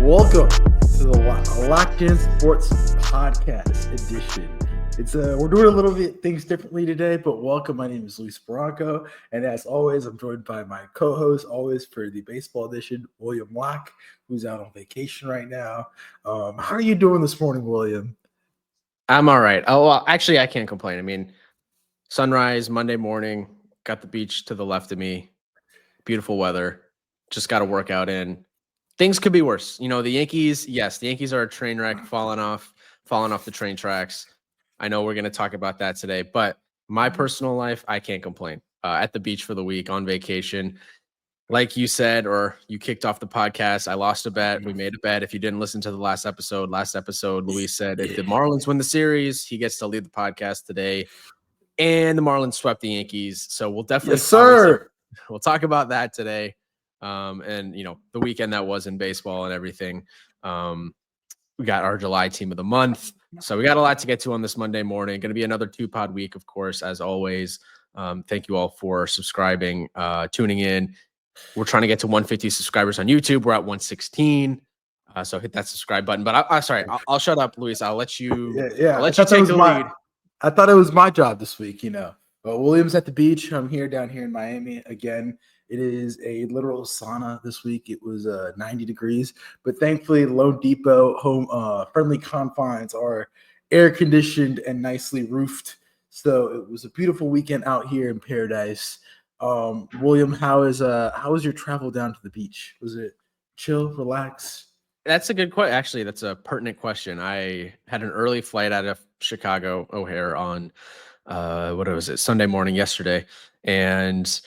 Welcome to the Locked In Sports Podcast edition. We're doing a little bit things differently today, but welcome. My name is Luis Barranco, and as always, I'm joined by my co-host, always for the baseball edition, William Locke, who's out on vacation right now. How are you doing this morning, William? I'm all right. Oh, well, actually, I can't complain. I mean, sunrise Monday morning, got the beach to the left of me, beautiful weather, just got a workout in. Things could be worse. You know, the Yankees are a train wreck, falling off the train tracks. I know we're going to talk about that today, but my personal life, I can't complain. At the beach for the week, on vacation. Like you said, or you kicked off the podcast, I lost a bet. We made a bet. If you didn't listen to the last episode, Luis said if the Marlins win the series, he gets to lead the podcast today. And the Marlins swept the Yankees. So we'll definitely we'll talk about that today. And you know, the weekend that was in baseball and everything. We got our July team of the month. So we got a lot to get to on this Monday morning. Going to be another 2-pod week, of course, as always. Thank you all for subscribing, tuning in. We're trying to get to 150 subscribers on YouTube. We're at 116. So hit that subscribe button. But I'll shut up, Luis. I'll let you. I'll let you take the lead. I thought it was my job this week, you know. But William's at the beach. I'm down here in Miami again. It is a literal sauna this week. It was 90 degrees, but thankfully, Lone Depot home friendly confines are air conditioned and nicely roofed. So it was a beautiful weekend out here in paradise. William, how was your travel down to the beach? Was it chill, relax? That's a good question. Actually, that's a pertinent question. I had an early flight out of Chicago O'Hare on Sunday morning yesterday, and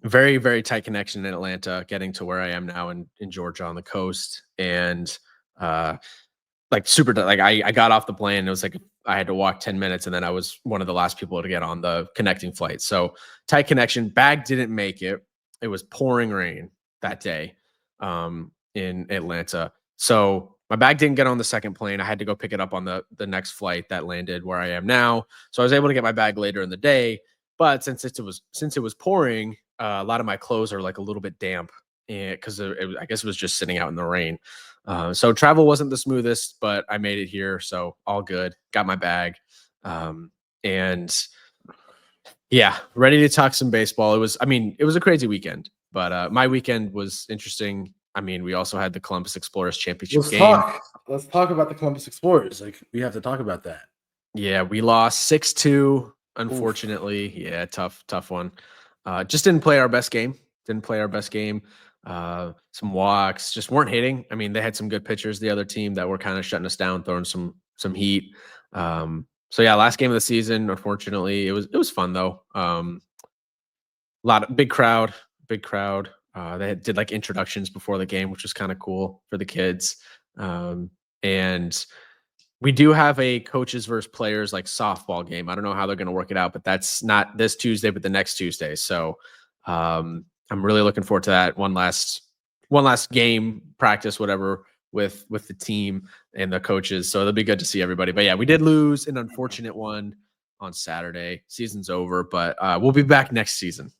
very, very tight connection in Atlanta, getting to where I am now in Georgia on the coast. And super, like I got off the plane and it was like I had to walk 10 minutes and then I was one of the last people to get on the connecting flight. So tight connection. Bag didn't make it. It was pouring rain that day in Atlanta. So my bag didn't get on the second plane. I had to go pick it up on the next flight that landed where I am now. So I was able to get my bag later in the day. But since it was pouring, a lot of my clothes are like a little bit damp because I guess it was just sitting out in the rain. So travel wasn't the smoothest, but I made it here. So all good. Got my bag. And yeah, ready to talk some baseball. It was a crazy weekend, but my weekend was interesting. I mean, we also had the Columbus Explorers Championship game. Let's talk about the Columbus Explorers. Like, we have to talk about that. Yeah, we lost 6-2. Unfortunately. Oof. Yeah, tough one. Just didn't play our best game. Some walks, just weren't hitting. I mean, they had some good pitchers, the other team, that were kind of shutting us down, throwing some heat. So yeah, last game of the season, unfortunately. It was fun though. Big crowd. They did like introductions before the game, which was kind of cool for the kids. And we do have a coaches versus players like softball game. I don't know how they're going to work it out, but that's not this Tuesday, but the next Tuesday. So I'm really looking forward to that one last game, practice, whatever, with the team and the coaches. So it'll be good to see everybody. But yeah, we did lose an unfortunate one on Saturday. Season's over, but we'll be back next season.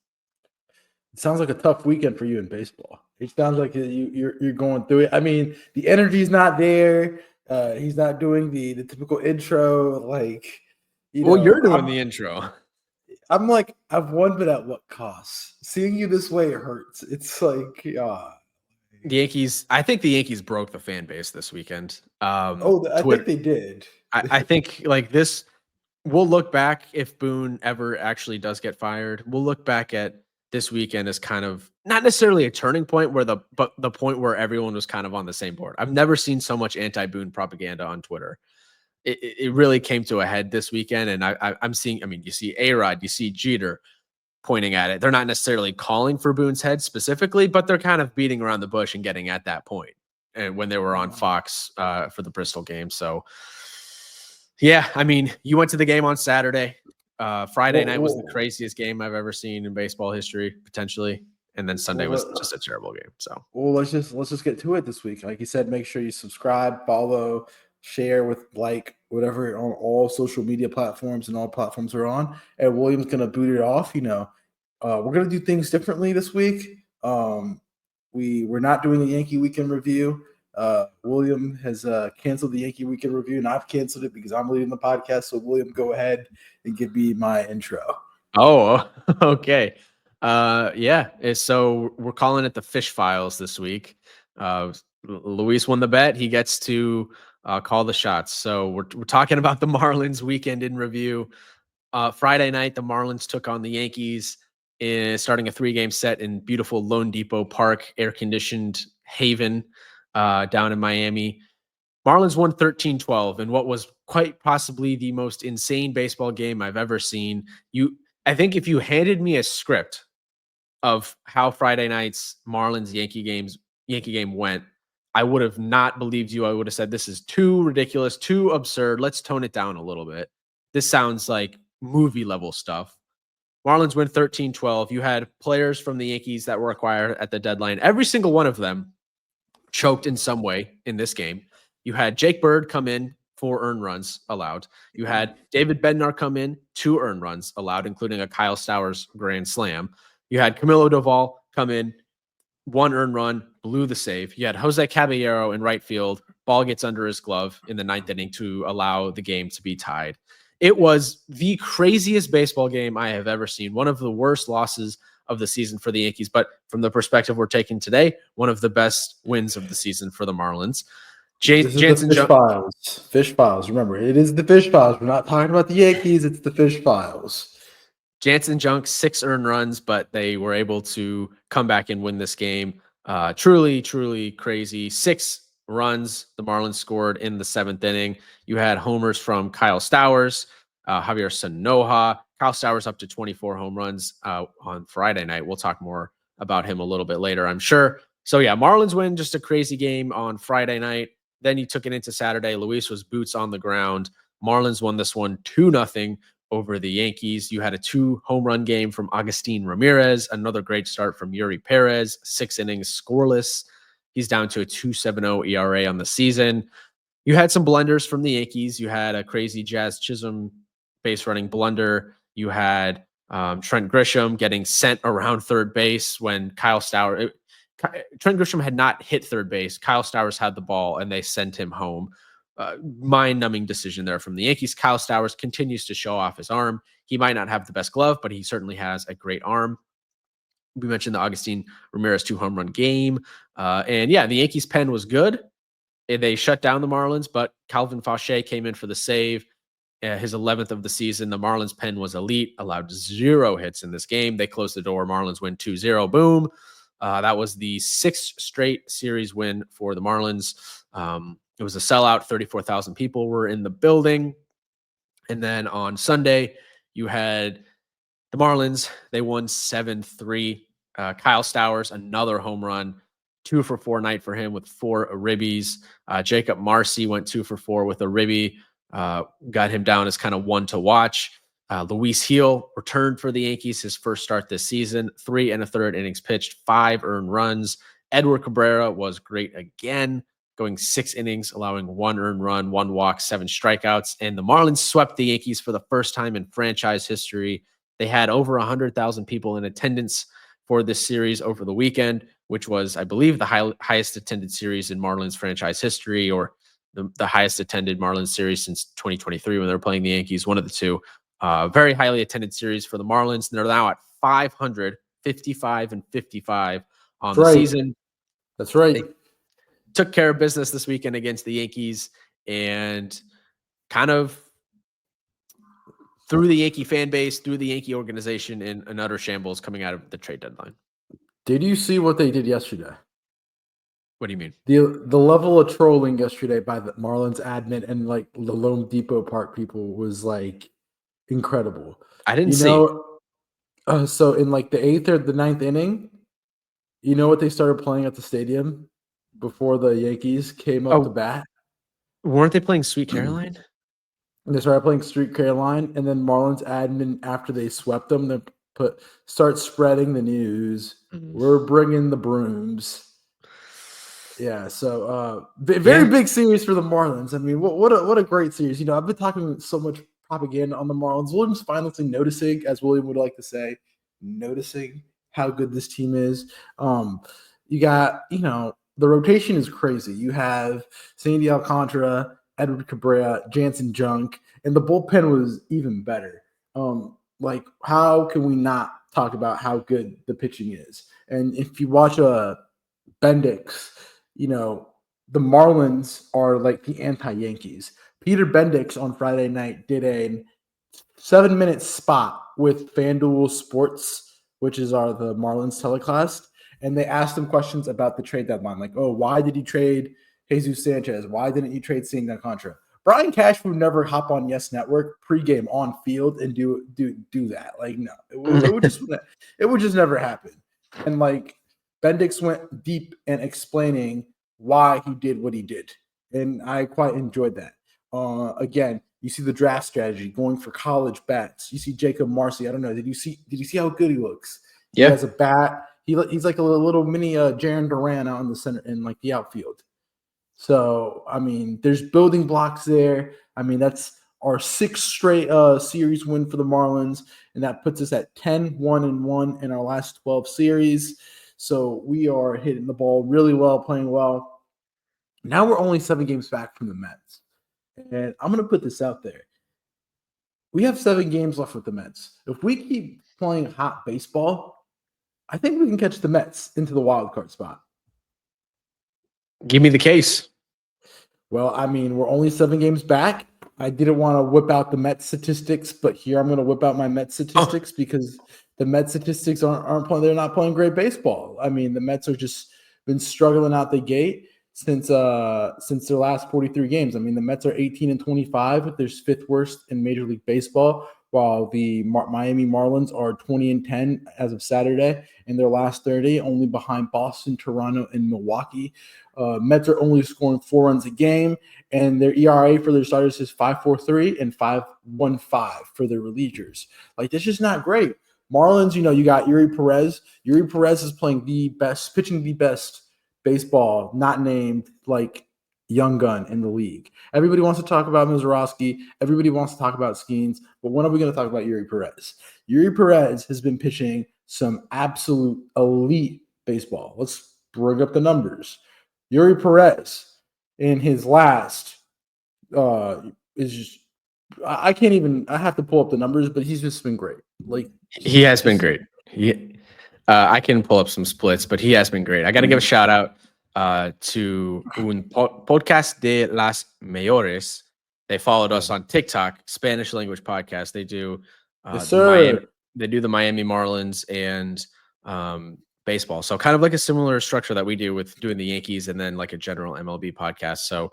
It sounds like a tough weekend for you in baseball. It sounds like you're going through it. I mean, the energy's not there. He's not doing the typical intro. Like, you're doing the intro. I'm like, I've won, but at what cost? Seeing you this way hurts. It's like, the Yankees. I think the Yankees broke the fan base this weekend. I think they did. I think like this. We'll look back if Boone ever actually does get fired. We'll look back at this weekend as kind of not necessarily a turning point but the point where everyone was kind of on the same board. I've never seen so much anti-Boone propaganda on Twitter. It really came to a head this weekend. And I'm seeing, I mean, you see A-Rod, you see Jeter pointing at it. They're not necessarily calling for Boone's head specifically, but they're kind of beating around the bush and getting at that point. And when they were on Fox for the Bristol game. So yeah, I mean, you went to the game on Saturday. Friday night was the craziest game I've ever seen in baseball history, potentially, and then Sunday was just a terrible game. So, let's just get to it this week. Like you said, make sure you subscribe, follow, share with whatever on all social media platforms, and all platforms we're on. And William's gonna boot it off. We're gonna do things differently this week. We're not doing a Yankee weekend review. William has canceled the Yankee Weekend review, and I've canceled it because I'm leaving the podcast. So, William, go ahead and give me my intro. Oh, okay. So we're calling it the Fish Files this week. Luis won the bet. He gets to call the shots. So we're talking about the Marlins weekend in review. Friday night, the Marlins took on the Yankees starting a 3-game set in beautiful Lone Depot Park, air-conditioned haven down in Miami. Marlins won 13-12 in what was quite possibly the most insane baseball game I've ever seen. I think if you handed me a script of how Friday night's Marlins Yankee game went, I would have not believed you. I would have said, this is too ridiculous, too absurd. Let's tone it down a little bit. This sounds like movie level stuff. Marlins win 13-12. You had players from the Yankees that were acquired at the deadline. Every single one of them choked in some way in this game. You had Jake Bird come in, 4 earned runs allowed. You had David Bednar come in, 2 earned runs allowed, including a Kyle Stowers grand slam. You had Camilo Doval come in, 1 earned run, blew the save. You had Jose Caballero in right field. Ball gets under his glove in the 9th inning to allow the game to be tied. It was the craziest baseball game I have ever seen. One of the worst losses of the season for the Yankees, but from the perspective we're taking today, one of the best wins of the season for the Marlins. This is the Fish Files. Fish Files. Remember, it is the Fish Files. We're not talking about the Yankees. It's the Fish Files. Jansen Junk, 6 earned runs, but they were able to come back and win this game. Truly, truly crazy. 6 runs the Marlins scored in the 7th inning. You had homers from Kyle Stowers, Javier Sanoja. Kyle Stowers up to 24 home runs on Friday night. We'll talk more about him a little bit later, I'm sure. So, yeah, Marlins win, just a crazy game on Friday night. Then you took it into Saturday. Luis was boots on the ground. Marlins won this one 2-0 over the Yankees. You had a 2 home run game from Agustin Ramirez, another great start from Yuri Perez, 6 innings scoreless. He's down to a 2.70 ERA on the season. You had some blunders from the Yankees. You had a crazy Jazz Chisholm base running blunder. You had Trent Grisham getting sent around third base when Trent Grisham had not hit third base. Kyle Stowers had the ball and they sent him home. Mind-numbing decision there from the Yankees. Kyle Stowers continues to show off his arm. He might not have the best glove, but he certainly has a great arm. We mentioned the Agustin Ramirez 2 home run game. And yeah, the Yankees pen was good. They shut down the Marlins, but Calvin Fauché came in for the save. His 11th of the season. The Marlins pen was elite, allowed 0 hits in this game. They closed the door. Marlins win 2-0. Boom. That was the 6th straight series win for the Marlins. It was a sellout. 34,000 people were in the building. And then on Sunday, you had the Marlins. They won 7-3. Kyle Stowers, another home run. 2 for 4 night for him with 4 ribbies. Jacob Marcy went 2 for 4 with a ribby. Got him down as kind of one to watch. Luis Heel returned for the Yankees, his first start this season. 3 1/3 innings pitched, 5 earned runs. Edward Cabrera was great again, going 6 innings, allowing 1 earned run, 1 walk, 7 strikeouts. And the Marlins swept the Yankees for the first time in franchise history. They had over 100,000 people in attendance for this series over the weekend, which was, I believe, the highest attended series in Marlins franchise history, or the highest attended Marlins series since 2023 when they were playing the Yankees, one of the two. Very highly attended series for the Marlins. They're now at 555 on the season. That's right. They took care of business this weekend against the Yankees and kind of threw the Yankee fan base, threw the Yankee organization in an utter shambles coming out of the trade deadline. Did you see what they did yesterday? What do you mean? The level of trolling yesterday by the Marlins admin and like the Lone Depot Park people was like incredible. I didn't see. So in like the 8th or the 9th inning, you know what they started playing at the stadium before the Yankees came up to bat? Weren't they playing Sweet Caroline? And they started playing Street Caroline, and then Marlins admin, after they swept them, they start spreading the news. Mm-hmm. We're bringing the brooms. Yeah, so very big series for the Marlins. I mean, what a great series. You know, I've been talking so much propaganda on the Marlins. William's finally noticing, as William would like to say, noticing how good this team is. You got, the rotation is crazy. You have Sandy Alcantara, Edward Cabrera, Jansen Junk, and the bullpen was even better. Like, how can we not talk about how good the pitching is? And if you watch Bendix, the Marlins are like the anti-Yankees. Peter Bendix on Friday night did a 7-minute spot with FanDuel Sports, which is the Marlins telecast, and they asked him questions about the trade deadline, like, oh, why did he trade Jesus Sanchez? Why didn't you trade Sandy Alcantara? Brian Cash would never hop on Yes Network pregame on field and do that. Like, no, it would just never happen. And like Bendix went deep in explaining why he did what he did, and I quite enjoyed that. Again, you see the draft strategy going for college bats. You see Jacob Marcy. I don't know. Did you see how good he looks? Yeah. He has a bat. He's like a little mini Jaron Duran out in the center in like the outfield. So, I mean, there's building blocks there. I mean, that's our 6th straight series win for the Marlins, and that puts us at 10-1-1 in our last 12 series. So we are hitting the ball really well, playing well. Now we're only 7 games back from the Mets. And I'm going to put this out there. We have 7 games left with the Mets. If we keep playing hot baseball, I think we can catch the Mets into the wild card spot. Give me the case. Well, I mean, we're only 7 games back. I didn't want to whip out the Mets statistics, but here I'm going to whip out my Mets statistics because the Mets statistics aren't playing. They're not playing great baseball. I mean, the Mets are just been struggling out the gate since their last 43 games. I mean, the Mets are 18-25. They're 5th worst in Major League Baseball, while the Miami Marlins are 20-10 as of Saturday in their last 30, only behind Boston, Toronto, and Milwaukee. Mets are only scoring 4 runs a game, and their ERA for their starters is 5.43 and 5.15 for their relievers. Like, that's just not great. Marlins, you got Yuri Perez. Yuri Perez is pitching the best baseball, not named like young gun in the league. Everybody wants to talk about Mizorowski. Everybody wants to talk about Skeens. But when are we going to talk about Yuri Perez? Yuri Perez has been pitching some absolute elite baseball. Let's bring up the numbers. Yuri Perez in his last is just I can't even. I have to pull up the numbers, but he's just been great. Like, he has been great. I can pull up some splits, but he has been great. I got to give a shout out to un podcast de las mayores. They followed us on TikTok, Spanish language podcast. They do the Miami Marlins and baseball. So kind of like a similar structure that we do with doing the Yankees and then like a general MLB podcast. So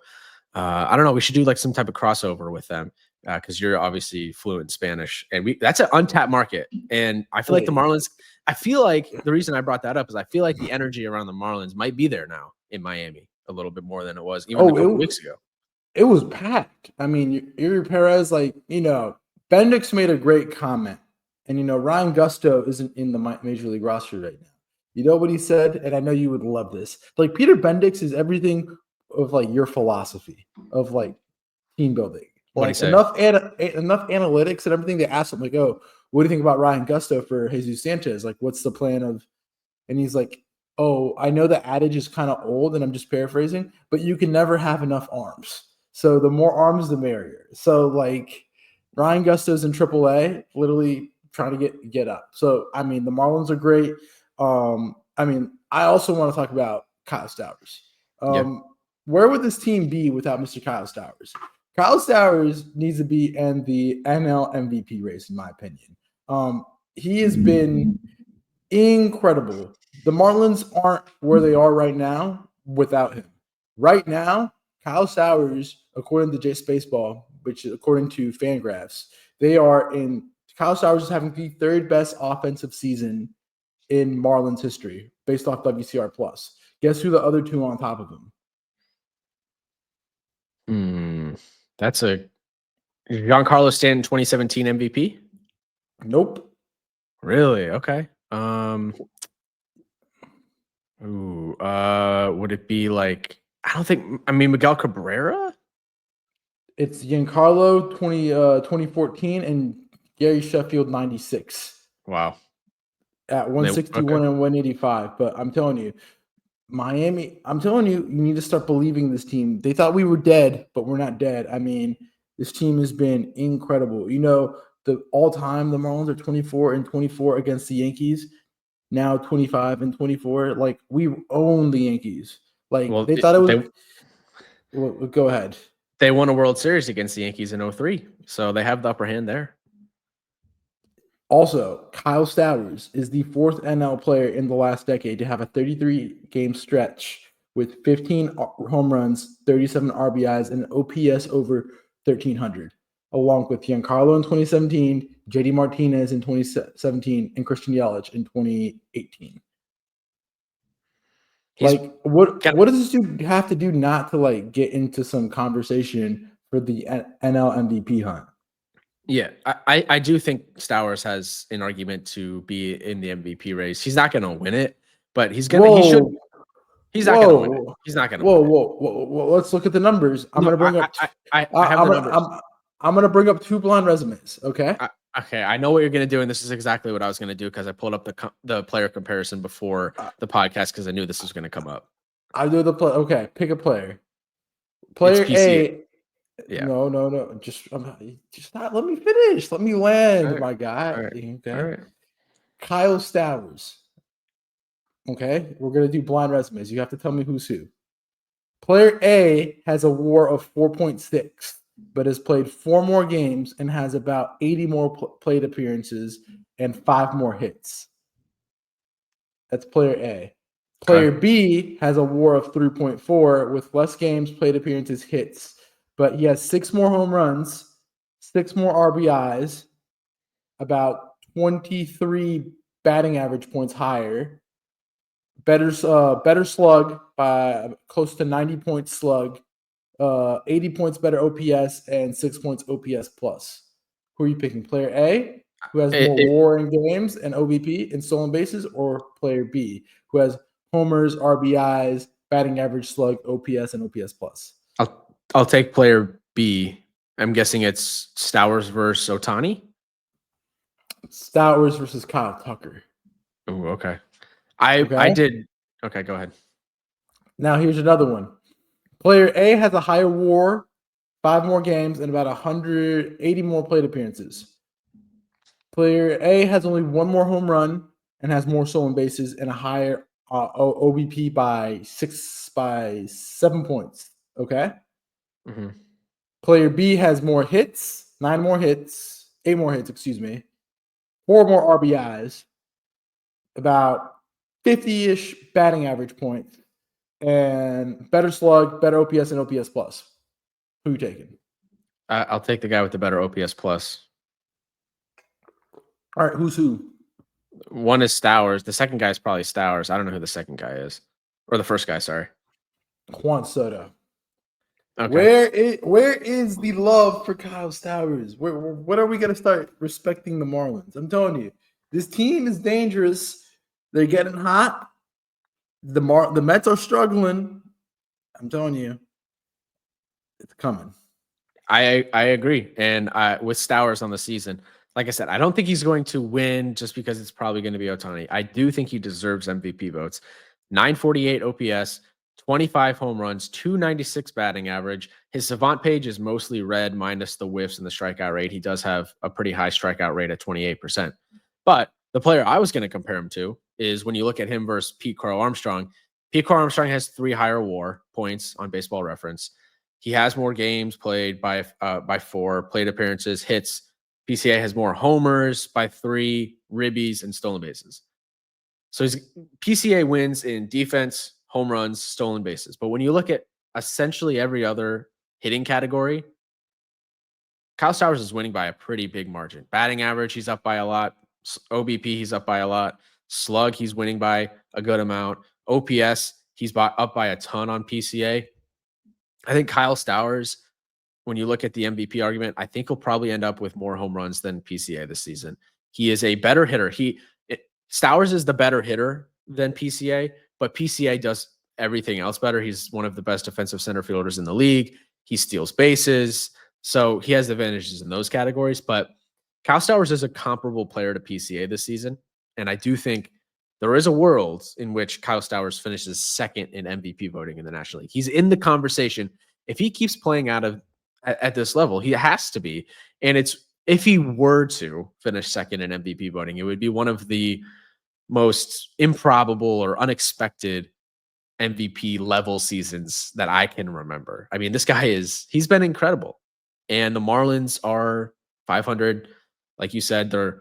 I don't know. We should do like some type of crossover with them because you're obviously fluent in Spanish, and that's an untapped market. And I feel like the Marlins. I feel like the reason I brought that up is I feel like the energy around the Marlins might be there now in Miami a little bit more than it was even a couple weeks ago. It was packed. I mean, Yuri Perez, Bendix made a great comment, and Ryan Gusto isn't in the Major League roster right now. You know what he said, and I know you would love this. Like, Peter Bendix is everything of like your philosophy of like team building. Like, enough analytics and everything. They asked him like, "Oh, what do you think about Ryan Gusto for Jesus Sanchez? Like, what's the plan of?" And he's like, "Oh, I know the adage is kind of old, and I'm just paraphrasing, but you can never have enough arms. So the more arms, the merrier." So like, Ryan Gusto's in AAA, literally trying to get up. So I mean, the Marlins are great. I mean, I also want to talk about Kyle Stowers. Where would this team be without Mr. Kyle Stowers? Kyle Stowers needs to be in the NL MVP race, in my opinion. He has been incredible. The Marlins aren't where they are right now without him. Right now, Kyle Stowers, according to Jace Baseball, which is according to Fangraphs, Kyle Stowers is having the 3rd best offensive season in Marlins history based off WCR Plus. Guess who the other 2 on top of him? That's a Giancarlo Stanton 2017 MVP? Nope. Really? Okay. Would it be like Miguel Cabrera? It's Giancarlo 2014 and Gary Sheffield 96. Wow. At 161 and 185. But I'm telling you, Miami, I'm telling you, you need to start believing this team. They thought we were dead, but we're not dead. I mean, this team has been incredible. The all-time, the Marlins are 24-24 against the Yankees. Now 25-24. Like, we own the Yankees. Like, Well, they thought it was. Well, go ahead. They won a World Series against the Yankees in 2003, so they have the upper hand there. Also, Kyle Stowers is the fourth NL player in the last decade to have a 33-game stretch with 15 home runs, 37 RBIs, and an OPS over 1,300, along with Giancarlo in 2017, JD Martinez in 2017, and Christian Yelich in 2018. What does this dude have to do not to get into some conversation for the NL MVP hunt? Yeah, I do think Stowers has an argument to be in the MVP race. He's not going to win it, but he's going to. He should. He's not going to win it. He's not going to. Whoa! Let's look at the numbers. I'm going to bring up. I have the numbers. I'm going to bring up two blind resumes. Okay. Okay, I know what you're going to do, and this is exactly what I was going to do because I pulled up the player comparison before the podcast because I knew this was going to come up. I do the play. Okay, pick a player. Player A. Yeah. No. Just not. Let me finish. Let me land, my guy. All right. Okay. All right. Kyle Stowers. Okay, we're gonna do blind resumes. You have to tell me who's who. Player A has a WAR of 4.6, but has played 4 more games and has about 80 more plate appearances and 5 more hits. That's player A. Player B has a WAR of 3.4 with less games, plate appearances, hits, but he has 6 more home runs, 6 more RBIs, about 23 batting average points higher, better slug by close to 90 points slug, 80 points better OPS, and 6 points OPS plus. Who are you picking? Player A, who has more WAR in games and OBP and stolen bases, or player B, who has homers, RBIs, batting average, slug, OPS, and OPS plus? I'll take player B. I'm guessing it's Stowers versus Ohtani. Stowers versus Kyle Tucker. Oh, okay. I did. Okay, go ahead. Now here's another one. Player A has a higher WAR, 5 more games, and about 180 more plate appearances. Player A has only 1 more home run and has more stolen bases and a higher OBP by 7 points. Okay. Mm-hmm. Player B has more hits, 8 more hits, 4 more RBIs, about 50-ish batting average points, and better slug, better OPS, and OPS plus. Who are you taking? I'll take the guy with the better OPS plus. All right, who's who? One is Stowers. The second guy is probably Stowers. I don't know who the second guy is. Or the first guy, sorry. Juan Soto. Okay. Where is the love for Kyle Stowers? When are we going to start respecting the Marlins? I'm telling you, this team is dangerous. They're getting hot. The Mets are struggling. I'm telling you, it's coming. I agree. And with Stowers on the season, like I said, I don't think he's going to win just because it's probably going to be Ohtani. I do think he deserves MVP votes. 948 OPS, 25 home runs, 296 batting average. His savant page is mostly red minus the whiffs and the strikeout rate. He does have a pretty high strikeout rate at 28%. But the player I was going to compare him to is when you look at him versus Pete Crow Armstrong. Pete Crow Armstrong has 3 higher WAR points on Baseball Reference. He has more games played by 4, plate appearances, hits. PCA has more homers by 3, ribbies, and stolen bases. So PCA wins in defense, home runs, stolen bases. But when you look at essentially every other hitting category, Kyle Stowers is winning by a pretty big margin. Batting average, he's up by a lot. OBP, he's up by a lot. Slug, he's winning by a good amount. OPS, he's up by a ton on PCA. I think Kyle Stowers, when you look at the MVP argument, I think he'll probably end up with more home runs than PCA this season. He is a better hitter. Stowers is the better hitter than PCA, but PCA does everything else better. He's one of the best defensive center fielders in the league. He steals bases. So he has advantages in those categories. But Kyle Stowers is a comparable player to PCA this season. And I do think there is a world in which Kyle Stowers finishes second in MVP voting in the National League. He's in the conversation. If he keeps playing at this level, he has to be. And if he were to finish second in MVP voting, it would be one of the most improbable or unexpected MVP level seasons that I can remember. I mean, this guy he's been incredible. And the Marlins are 500. Like you said, they're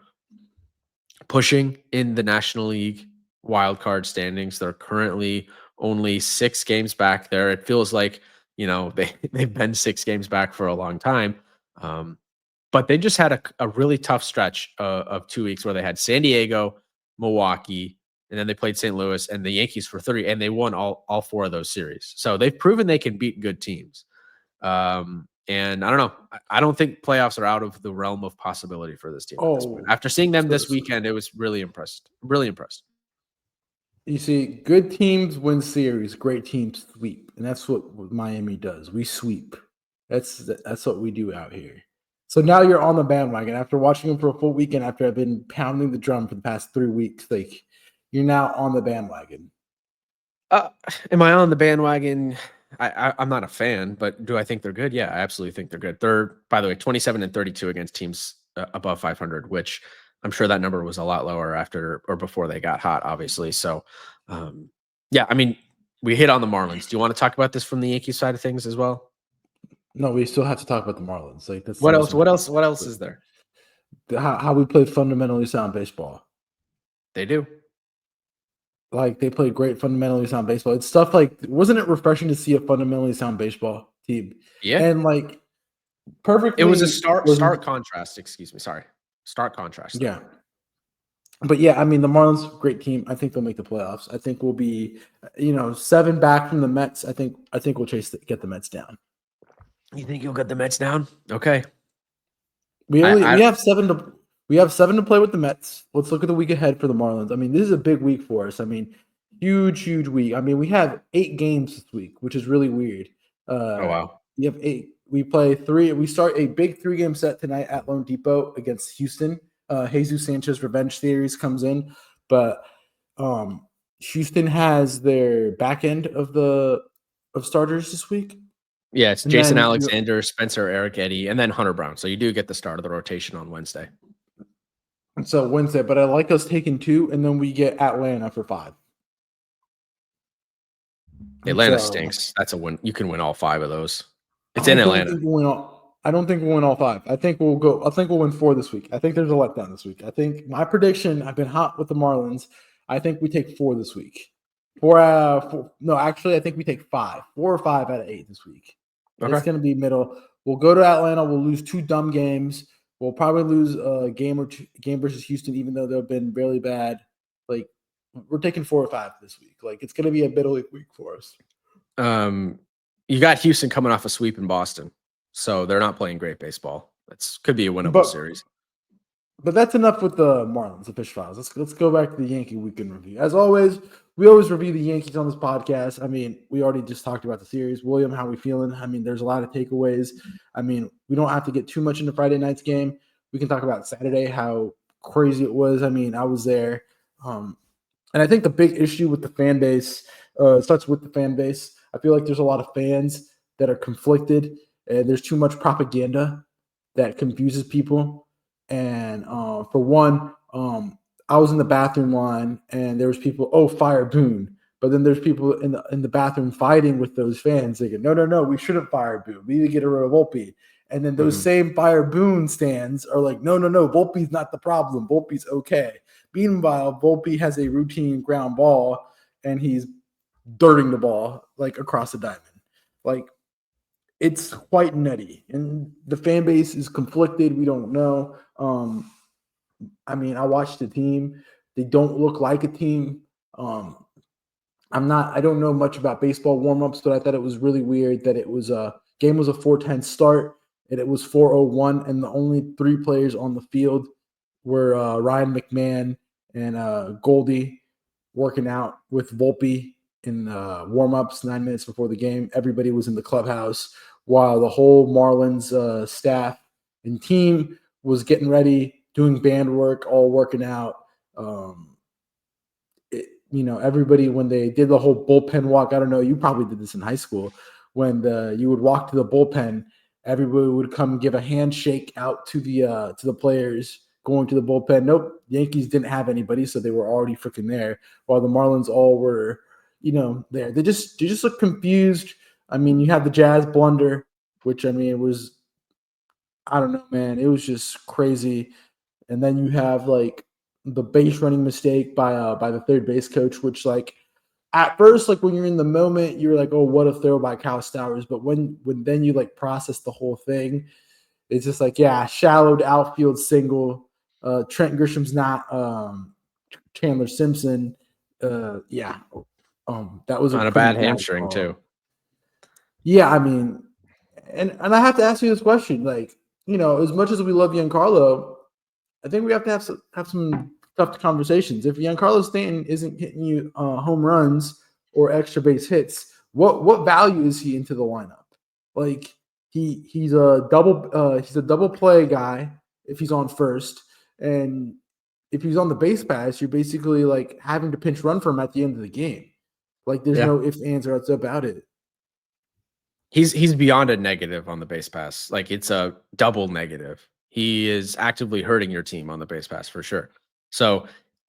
pushing in the National League wild card standings. They're currently only 6 games back there. It feels like, they've been 6 games back for a long time. But they just had a really tough stretch of 2 weeks where they had San Diego, Milwaukee, and then they played St. Louis and the Yankees for 3, and they won all 4 of those series. So they've proven they can beat good teams. And I don't know. I don't think playoffs are out of the realm of possibility for this team at this point. After seeing them this weekend, it was really impressed. Really impressed. You see, good teams win series, great teams sweep, and that's what Miami does. We sweep. That's what we do out here. So now you're on the bandwagon after watching them for a full weekend. After I've been pounding the drum for the past 3 weeks, like you're now on the bandwagon. Am I on the bandwagon? I'm not a fan, but do I think they're good? Yeah, I absolutely think they're good. They're, by the way, 27-32 against teams above 500, which I'm sure that number was a lot lower after or before they got hot, obviously. So, yeah, I mean, we hit on the Marlins. Do you want to talk about this from the Yankees side of things as well? No, we still have to talk about the Marlins. Like, that's what else? What else is there? How we play fundamentally sound baseball. They do. Like, they played great fundamentally sound baseball. It's stuff like, wasn't it refreshing to see a fundamentally sound baseball team? Yeah. And like, perfectly. It was a stark contrast. Excuse me. Sorry. Stark contrast. Yeah. But yeah, I mean, the Marlins, great team. I think they'll make the playoffs. I think we'll be, 7 back from the Mets. I think we'll get the Mets down. You think you'll get the Mets down? Okay. We have 7 to play with the Mets. Let's look at the week ahead for the Marlins. I mean, this is a big week for us. I mean, huge week. I mean, we have 8 games this week, which is really weird. Oh wow. We have 8. We play 3. We start a big 3-game set tonight at Lone Depot against Houston. Jesus Sanchez revenge series comes in, but Houston has their back end of starters this week. Yeah, it's Jason Alexander, Spencer Eric Eddy, and then Hunter Brown. So you do get the start of the rotation on Wednesday. So Wednesday, but I like us taking 2, and then we get Atlanta for 5. Atlanta stinks. That's a win. You can win all 5 of those. It's in Atlanta. I don't think we'll win all 5. I think we'll win 4 this week. I think there's a letdown this week. I think my prediction, I've been hot with the Marlins. I think we take 4 this week. I think we take 5. 4 or 5 out of 8 this week. Okay. It's going to be middle. We'll go to Atlanta. We'll lose 2 dumb games. We'll probably lose a game versus Houston, even though they've been really bad. Like, we're taking 4 or 5 this week. Like, it's going to be a middle week for us. You got Houston coming off a sweep in Boston, so they're not playing great baseball. Could be a winnable series. But that's enough with the Marlins, the Fish Files. Let's go back to the Yankee weekend review. As always, we always review the Yankees on this podcast. I mean, we already just talked about the series. William, how we feeling? I mean, there's a lot of takeaways. I mean, we don't have to get too much into Friday night's game. We can talk about Saturday, how crazy it was. I mean, I was there. And I think the big issue with the fan base starts with the fan base. I feel like there's a lot of fans that are conflicted, and there's too much propaganda that confuses people. And for one, I was in the bathroom line, and there was people, fire Boone. But then there's people in the bathroom fighting with those fans, thinking, no, we shouldn't fire Boone. We need to get rid of Volpe. And then those same fire Boone stands are like, no, Volpe's not the problem. Volpe's okay. Meanwhile, Volpe has a routine ground ball, and he's dirting the ball like across the diamond. Like, it's quite nutty, and the fan base is conflicted. We don't know. I mean, I watched the team. They don't look like a team. I don't know much about baseball warm-ups, but I thought it was really weird that game was a 4:10 start, and it was 4:01, and the only 3 players on the field were Ryan McMahon and Goldie working out with Volpe in warm-ups 9 minutes before the game. Everybody was in the clubhouse while the whole Marlins staff and team was getting ready, doing band work, all working out. everybody, when they did the whole bullpen walk, I don't know, you probably did this in high school, when you would walk to the bullpen, everybody would come give a handshake out to the players going to the bullpen. Nope, Yankees didn't have anybody, so they were already freaking there, while the Marlins all were, there. They just look confused. I mean, you had the Jazz blunder, which, I mean, it was, I don't know, man, it was just crazy. And then you have like the base running mistake by the third base coach, which, like, at first, like, when you're in the moment, you're like, oh, what a throw by Cal Stowers. But when then you like process the whole thing, it's just like, yeah, shallowed outfield single. Trent Grisham's not Chandler Simpson. Yeah. That was a On a pretty bad bad hamstring call. too. Yeah, I mean, and I have to ask you this question, like, as much as we love Giancarlo, I think we have to have some tough conversations. If Giancarlo Stanton isn't hitting you home runs or extra base hits, what value is he into the lineup? Like, he's a double play guy if he's on first, and if he's on the base pass, you're basically like having to pinch run for him at the end of the game. Like, there's Yeah. no ifs, ands, or buts about it. He's beyond a negative on the base pass. Like, it's a double negative. He is actively hurting your team on the base pass for sure. So,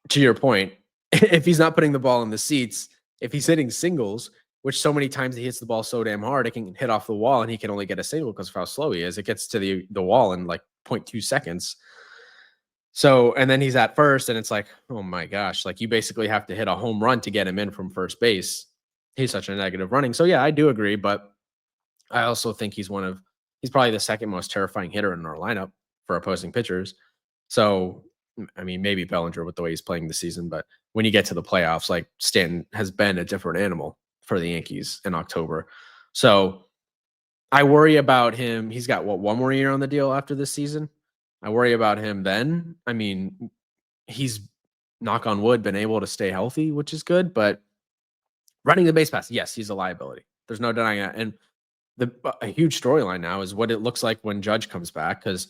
to your point, if he's not putting the ball in the seats, if he's hitting singles, which so many times he hits the ball so damn hard, it can hit off the wall and he can only get a single because of how slow he is. It gets to the wall in like 0.2 seconds. So, and then he's at first, and it's like, oh my gosh, like, you basically have to hit a home run to get him in from first base. He's such a negative running. So, yeah, I do agree, but I also think he's probably the second most terrifying hitter in our lineup for opposing pitchers. So, I mean, maybe Bellinger with the way he's playing this season, but when you get to the playoffs, like, Stanton has been a different animal for the Yankees in October. So I worry about him. He's got one more year on the deal after this season. I worry about him then. I mean, he's, knock on wood, been able to stay healthy, which is good, but running the base pass, yes, he's a liability. There's no denying that. And a huge storyline now is what it looks like when Judge comes back, because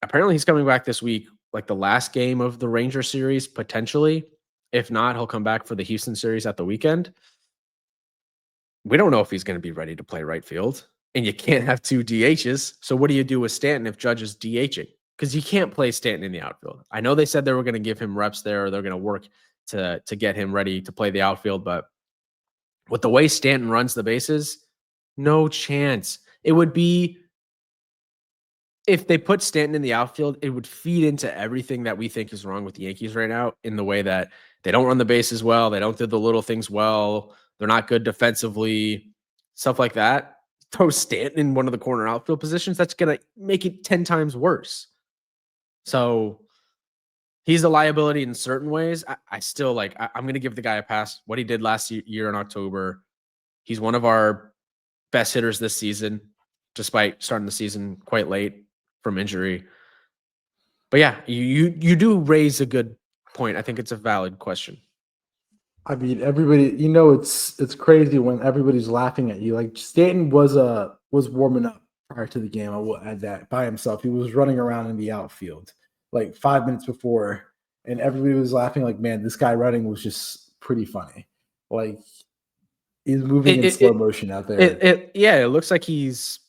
apparently he's coming back this week, like the last game of the Ranger series, potentially. If not, he'll come back for the Houston series at the weekend. We don't know if he's going to be ready to play right field, and you can't have two DHs. So what do you do with Stanton if Judge is DHing? Because you can't play Stanton in the outfield. I know they said they were going to give him reps there, or they're going to work to get him ready to play the outfield, but with the way Stanton runs the bases, no chance. It would be, if they put Stanton in the outfield, it would feed into everything that we think is wrong with the Yankees right now, in the way that they don't run the bases well, they don't do the little things well, they're not good defensively, stuff like that. Throw Stanton in one of the corner outfield positions, that's going to make it 10 times worse. So he's a liability in certain ways. I still like, I'm going to give the guy a pass. What he did last year in October, he's one of our best hitters this season, despite starting the season quite late from injury. But yeah, you do raise a good point. I think it's a valid question. I mean, everybody, it's crazy when everybody's laughing at you. Like, Stanton was warming up prior to the game. I will add that, by himself. He was running around in the outfield like 5 minutes before, and everybody was laughing. Like, man, this guy running was just pretty funny. Like, he's moving in slow motion out there. It looks like he's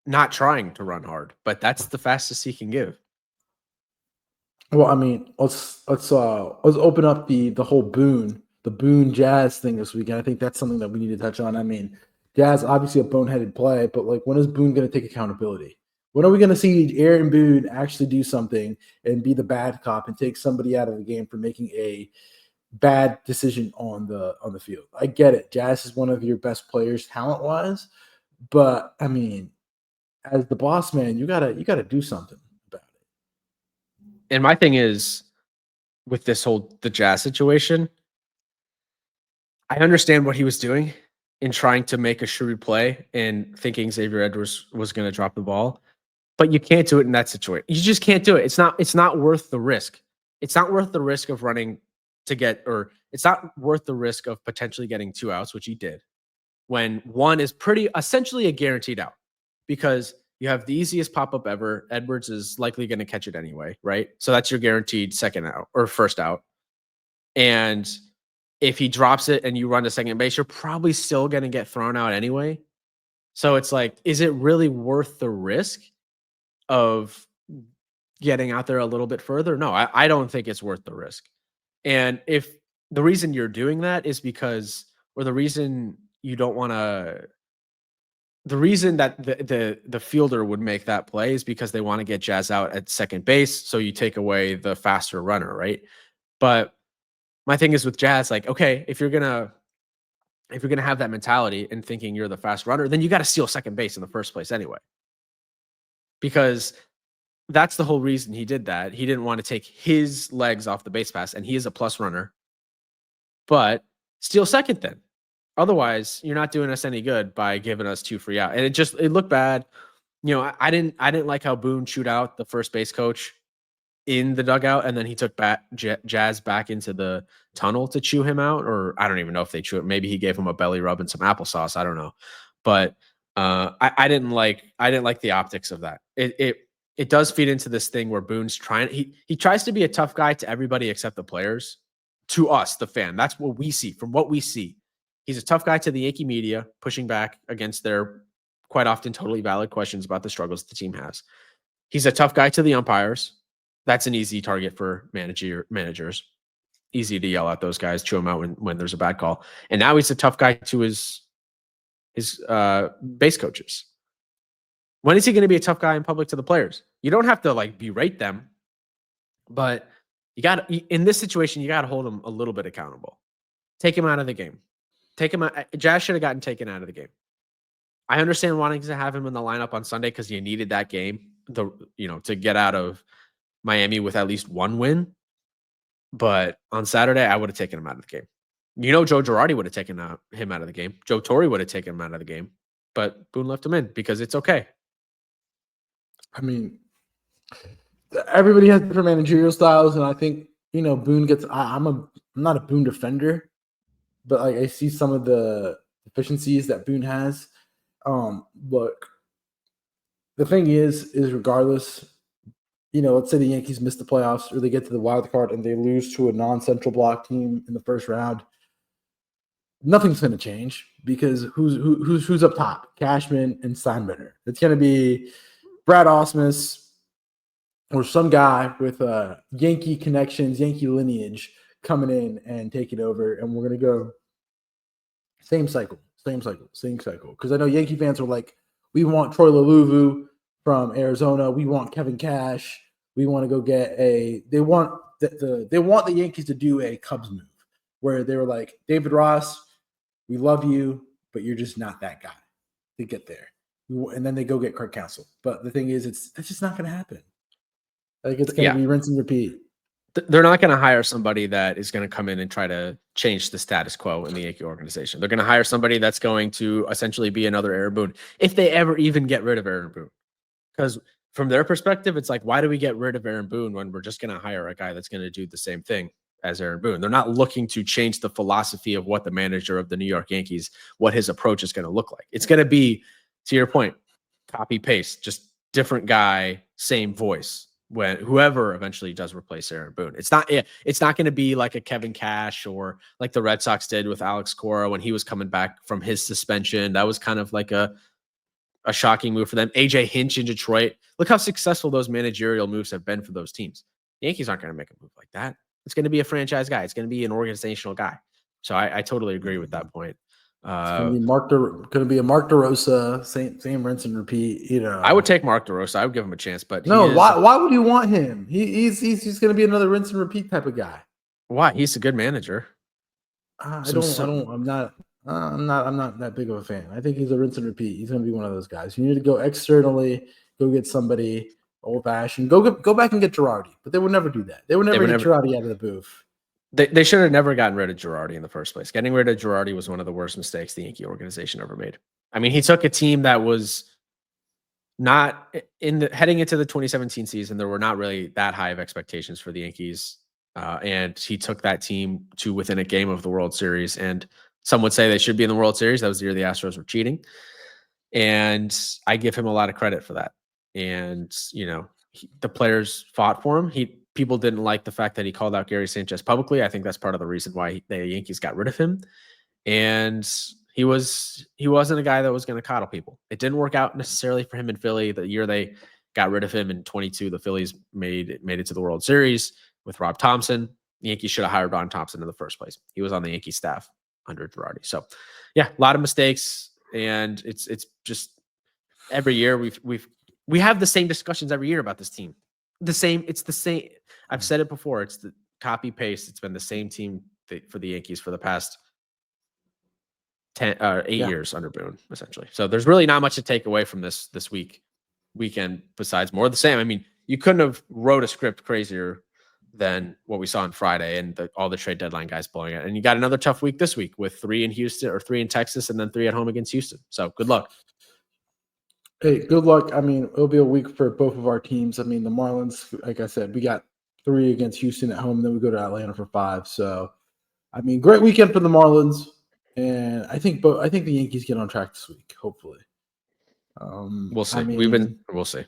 not trying to run hard, but that's the fastest he can give. Well, I mean, let's open up the whole Boone Jazz thing this weekend. I think that's something that we need to touch on. I mean, Jazz, obviously a boneheaded play, but like, when is Boone going to take accountability? When are we going to see Aaron Boone actually do something and be the bad cop and take somebody out of the game for making a bad decision on the field? I get it. Jazz is one of your best players talent-wise, but I mean, as the boss man, you gotta do something about it. And my thing is, with the Jazz situation, I understand what he was doing in trying to make a shrewd play and thinking Xavier Edwards was going to drop the ball, but you can't do it in that situation. You just can't do it. It's not worth the risk. It's not worth the risk of running to get, or it's not worth the risk of potentially getting 2 outs, which he did, when one is essentially a guaranteed out, because you have the easiest pop-up ever. Edwards is likely going to catch it anyway, right? So that's your guaranteed second out or first out. And if he drops it and you run to second base, you're probably still going to get thrown out anyway. So it's like, is it really worth the risk of getting out there a little bit further? No, I don't think it's worth the risk. And if the reason you're doing that is because, or the reason you don't want to, the reason that the fielder would make that play is because they want to get Jazz out at second base. So you take away the faster runner, right? But my thing is with Jazz, like, okay, if you're gonna have that mentality and thinking you're the fast runner, then you got to steal second base in the first place anyway. Because that's the whole reason he did that. He didn't want to take his legs off the base pass, and he is a plus runner. But steal second then. Otherwise, you're not doing us any good by giving us 2 free out. And it looked bad. You know, I didn't like how Boone chewed out the first base coach in the dugout, and then he took Jazz back into the tunnel to chew him out. Or I don't even know if they chew it. Maybe he gave him a belly rub and some applesauce. I don't know. But I didn't like the optics of that. It does feed into this thing where Boone's he tries to be a tough guy to everybody except the players. To us, the fan. That's what we see. From what we see, he's a tough guy to the Yankee media, pushing back against their quite often totally valid questions about the struggles the team has. He's a tough guy to the umpires. That's an easy target for managers. Easy to yell at those guys, chew them out when there's a bad call. And now he's a tough guy to his base coaches. When is he going to be a tough guy in public to the players? You don't have to like berate them, but you got in this situation, you got to hold him a little bit accountable. Take him out of the game. Take him out. Jazz should have gotten taken out of the game. I understand wanting to have him in the lineup on Sunday because you needed that game, to get out of Miami with at least one win. But on Saturday, I would have taken him out of the game. Joe Girardi would have taken him out of the game. Joe Torre would have taken him out of the game. But Boone left him in because it's okay. I mean, everybody has different managerial styles, and I think Boone gets. I'm not a Boone defender, but I see some of the deficiencies that Boone has. But the thing is regardless, let's say the Yankees miss the playoffs or they get to the wild card and they lose to a non-central block team in the first round. Nothing's going to change because who's up top? Cashman and Steinbrenner. It's going to be Brad Ausmus or some guy with Yankee connections, Yankee lineage coming in and taking over, and we're going to go same cycle. Because I know Yankee fans are like, we want Troy LaLuvu from Arizona. We want Kevin Cash. We want to go get they want the Yankees to do a Cubs move where they were like, David Ross, we love you, but you're just not that guy to get there. And then they go get Craig Counsell. But the thing is, that's just not going to happen. Like, it's going to be rinse and repeat. They're not going to hire somebody that is going to come in and try to change the status quo in the Yankee organization. They're going to hire somebody that's going to essentially be another Aaron Boone, if they ever even get rid of Aaron Boone. Because from their perspective, it's like, why do we get rid of Aaron Boone when we're just going to hire a guy that's going to do the same thing as Aaron Boone? They're not looking to change the philosophy of what the manager of the New York Yankees, what his approach is going to look like. It's going to be, to your point, copy paste, just different guy, same voice. When whoever eventually does replace Aaron Boone, it's not going to be like a Kevin Cash or like the Red Sox did with Alex Cora when he was coming back from his suspension. That was kind of like a shocking move for them. AJ Hinch in Detroit. Look how successful those managerial moves have been for those teams. The Yankees aren't going to make a move like that. It's going to be a franchise guy. It's going to be an organizational guy. So I totally agree with that point. It's going to be a Mark DeRosa, same rinse and repeat. I would take Mark DeRosa. I would give him a chance, but why would you want him? He's going to be another rinse and repeat type of guy. Why? He's a good manager. I'm not that big of a fan. I think he's a rinse and repeat. He's going to be one of those guys. You need to go externally, go get somebody old fashioned. Go back and get Girardi, but they would never do that. They would never get Girardi out of the booth. They should have never gotten rid of Girardi in the first place. Getting rid of Girardi was one of the worst mistakes the Yankee organization ever made. I mean, he took a team that was not heading into the 2017 season. There were not really that high of expectations for the Yankees. And he took that team to within a game of the World Series. And some would say they should be in the World Series. That was the year the Astros were cheating. And I give him a lot of credit for that. And, the players fought for him. people didn't like the fact that he called out Gary Sanchez publicly. I think that's part of the reason why the Yankees got rid of him. And he wasn't a guy that was going to coddle people. It didn't work out necessarily for him in Philly. The year they got rid of him in 22, the Phillies made it to the World Series with Rob Thompson. The Yankees should have hired Ron Thompson in the first place. He was on the Yankee staff under Girardi. So yeah, a lot of mistakes. And it's just every year we have the same discussions every year about this team. It's the same. I've said it before. It's the copy paste. It's been the same team for the Yankees for the past 8 years under Boone, essentially. So there's really not much to take away from this weekend besides more of the same. I mean, you couldn't have wrote a script crazier than what we saw on Friday and all the trade deadline guys blowing it. And you got another tough week this week with 3 in Houston or 3 in Texas and then 3 at home against Houston. So good luck. Hey, good luck. I mean, it'll be a week for both of our teams. I mean, the Marlins, like I said, we got 3 against Houston at home, then we go to Atlanta for 5. So, I mean, great weekend for the Marlins. And I think the Yankees get on track this week, hopefully. We'll see. We'll see.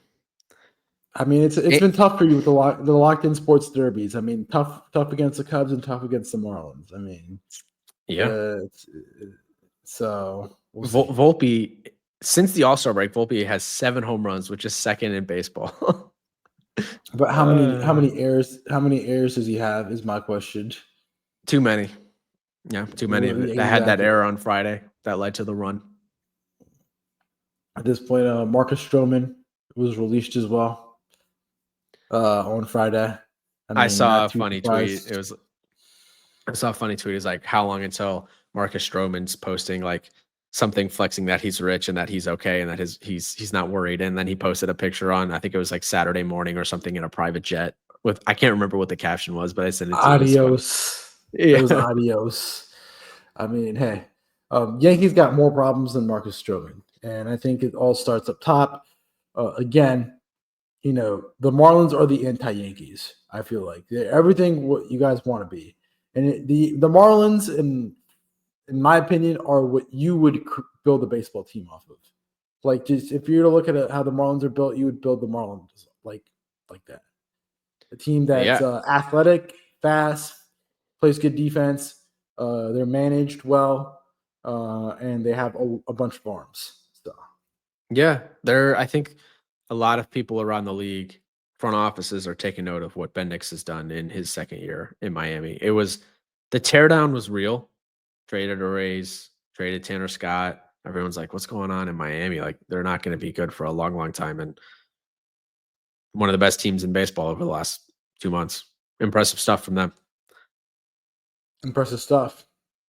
I mean, it's been tough for you with the locked-in sports derbies. I mean, tough against the Cubs and tough against the Marlins. I mean, yeah. So Volpe, since the All-Star break, Volpe has 7 home runs, which is second in baseball. But how many errors does he have? Is my question. Too many. Yeah, too many. Exactly. That had that error on Friday that led to the run. At this point, Marcus Stroman was released as well on Friday. I saw a funny tweet. I saw a funny tweet. It's like, how long until Marcus Stroman's posting like something flexing that he's rich and that he's okay and that he's not worried. And then he posted a picture on, I think it was like Saturday morning or something in a private jet with, I can't remember what the caption was, but I said, adios. It was adios. I mean, hey, Yankees got more problems than Marcus Stroman. And I think it all starts up top. Again, you know, the Marlins are the anti-Yankees. I feel like they're everything what you guys want to be. And the Marlins, in my opinion, are what you would build a baseball team off of. Like, just if you were to look at how the Marlins are built, you would build the Marlins like that. A team that's athletic, fast, plays good defense. They're managed well, and they have a bunch of arms. So, yeah, I think a lot of people around the league, front offices, are taking note of what Bendix has done in his second year in Miami. It was the teardown was real. Traded Arrays, traded Tanner Scott. Everyone's like, "What's going on in Miami? Like, they're not going to be good for a long, long time." And one of the best teams in baseball over the last 2 months. Impressive stuff from them. Impressive stuff.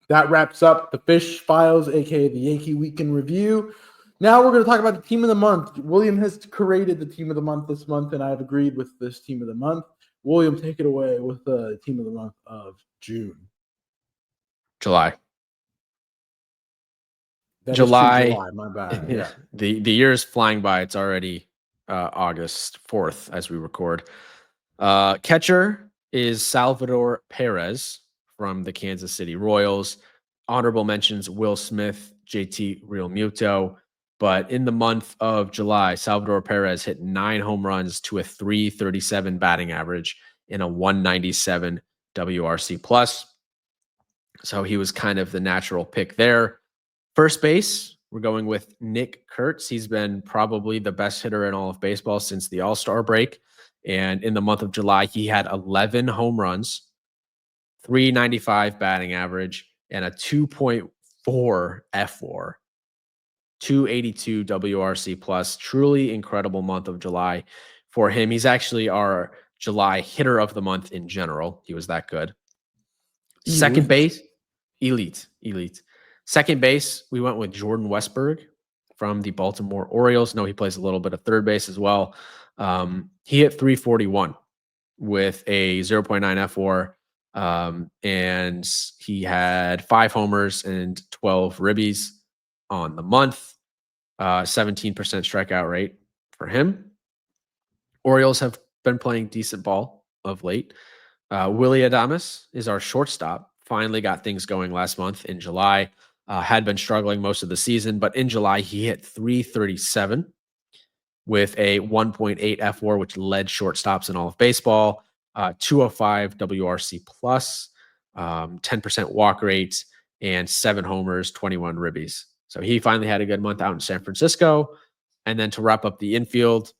That wraps up the Fish Files, aka the Yankee Weekend Review. Now we're going to talk about the team of the month. William has created the team of the month this month, and I've agreed with this team of the month. William, take it away with the team of the month of June. July. July, my bad. Yeah. The year is flying by. It's already August 4th as we record. Catcher is Salvador Perez from the Kansas City Royals. Honorable mentions Will Smith, JT Realmuto. But in the month of July, Salvador Perez hit 9 home runs to a .337 batting average in a 197 WRC plus. So he was kind of the natural pick there. First base, we're going with Nick Kurtz. He's been probably the best hitter in all of baseball since the All-Star break. And in the month of July, he had 11 home runs, .395 batting average, and a 2.4 F4, 282 WRC plus. Truly incredible month of July for him. He's actually our July hitter of the month in general. He was that good. Second base, elite. Second base, we went with Jordan Westberg from the Baltimore Orioles. No, he plays a little bit of third base as well. He hit .341 with a 0.9 F4, and he had 5 homers and 12 ribbies on the month. 17% strikeout rate for him. Orioles have been playing decent ball of late. Willy Adames is our shortstop. Finally got things going last month in July. Had been struggling most of the season, but in July he hit .337 with a 1.8 F4, which led shortstops in all of baseball. 205 WRC plus, 10% walk rate, and 7 homers, 21 ribbies. So he finally had a good month out in San Francisco. And then to wrap up the infield,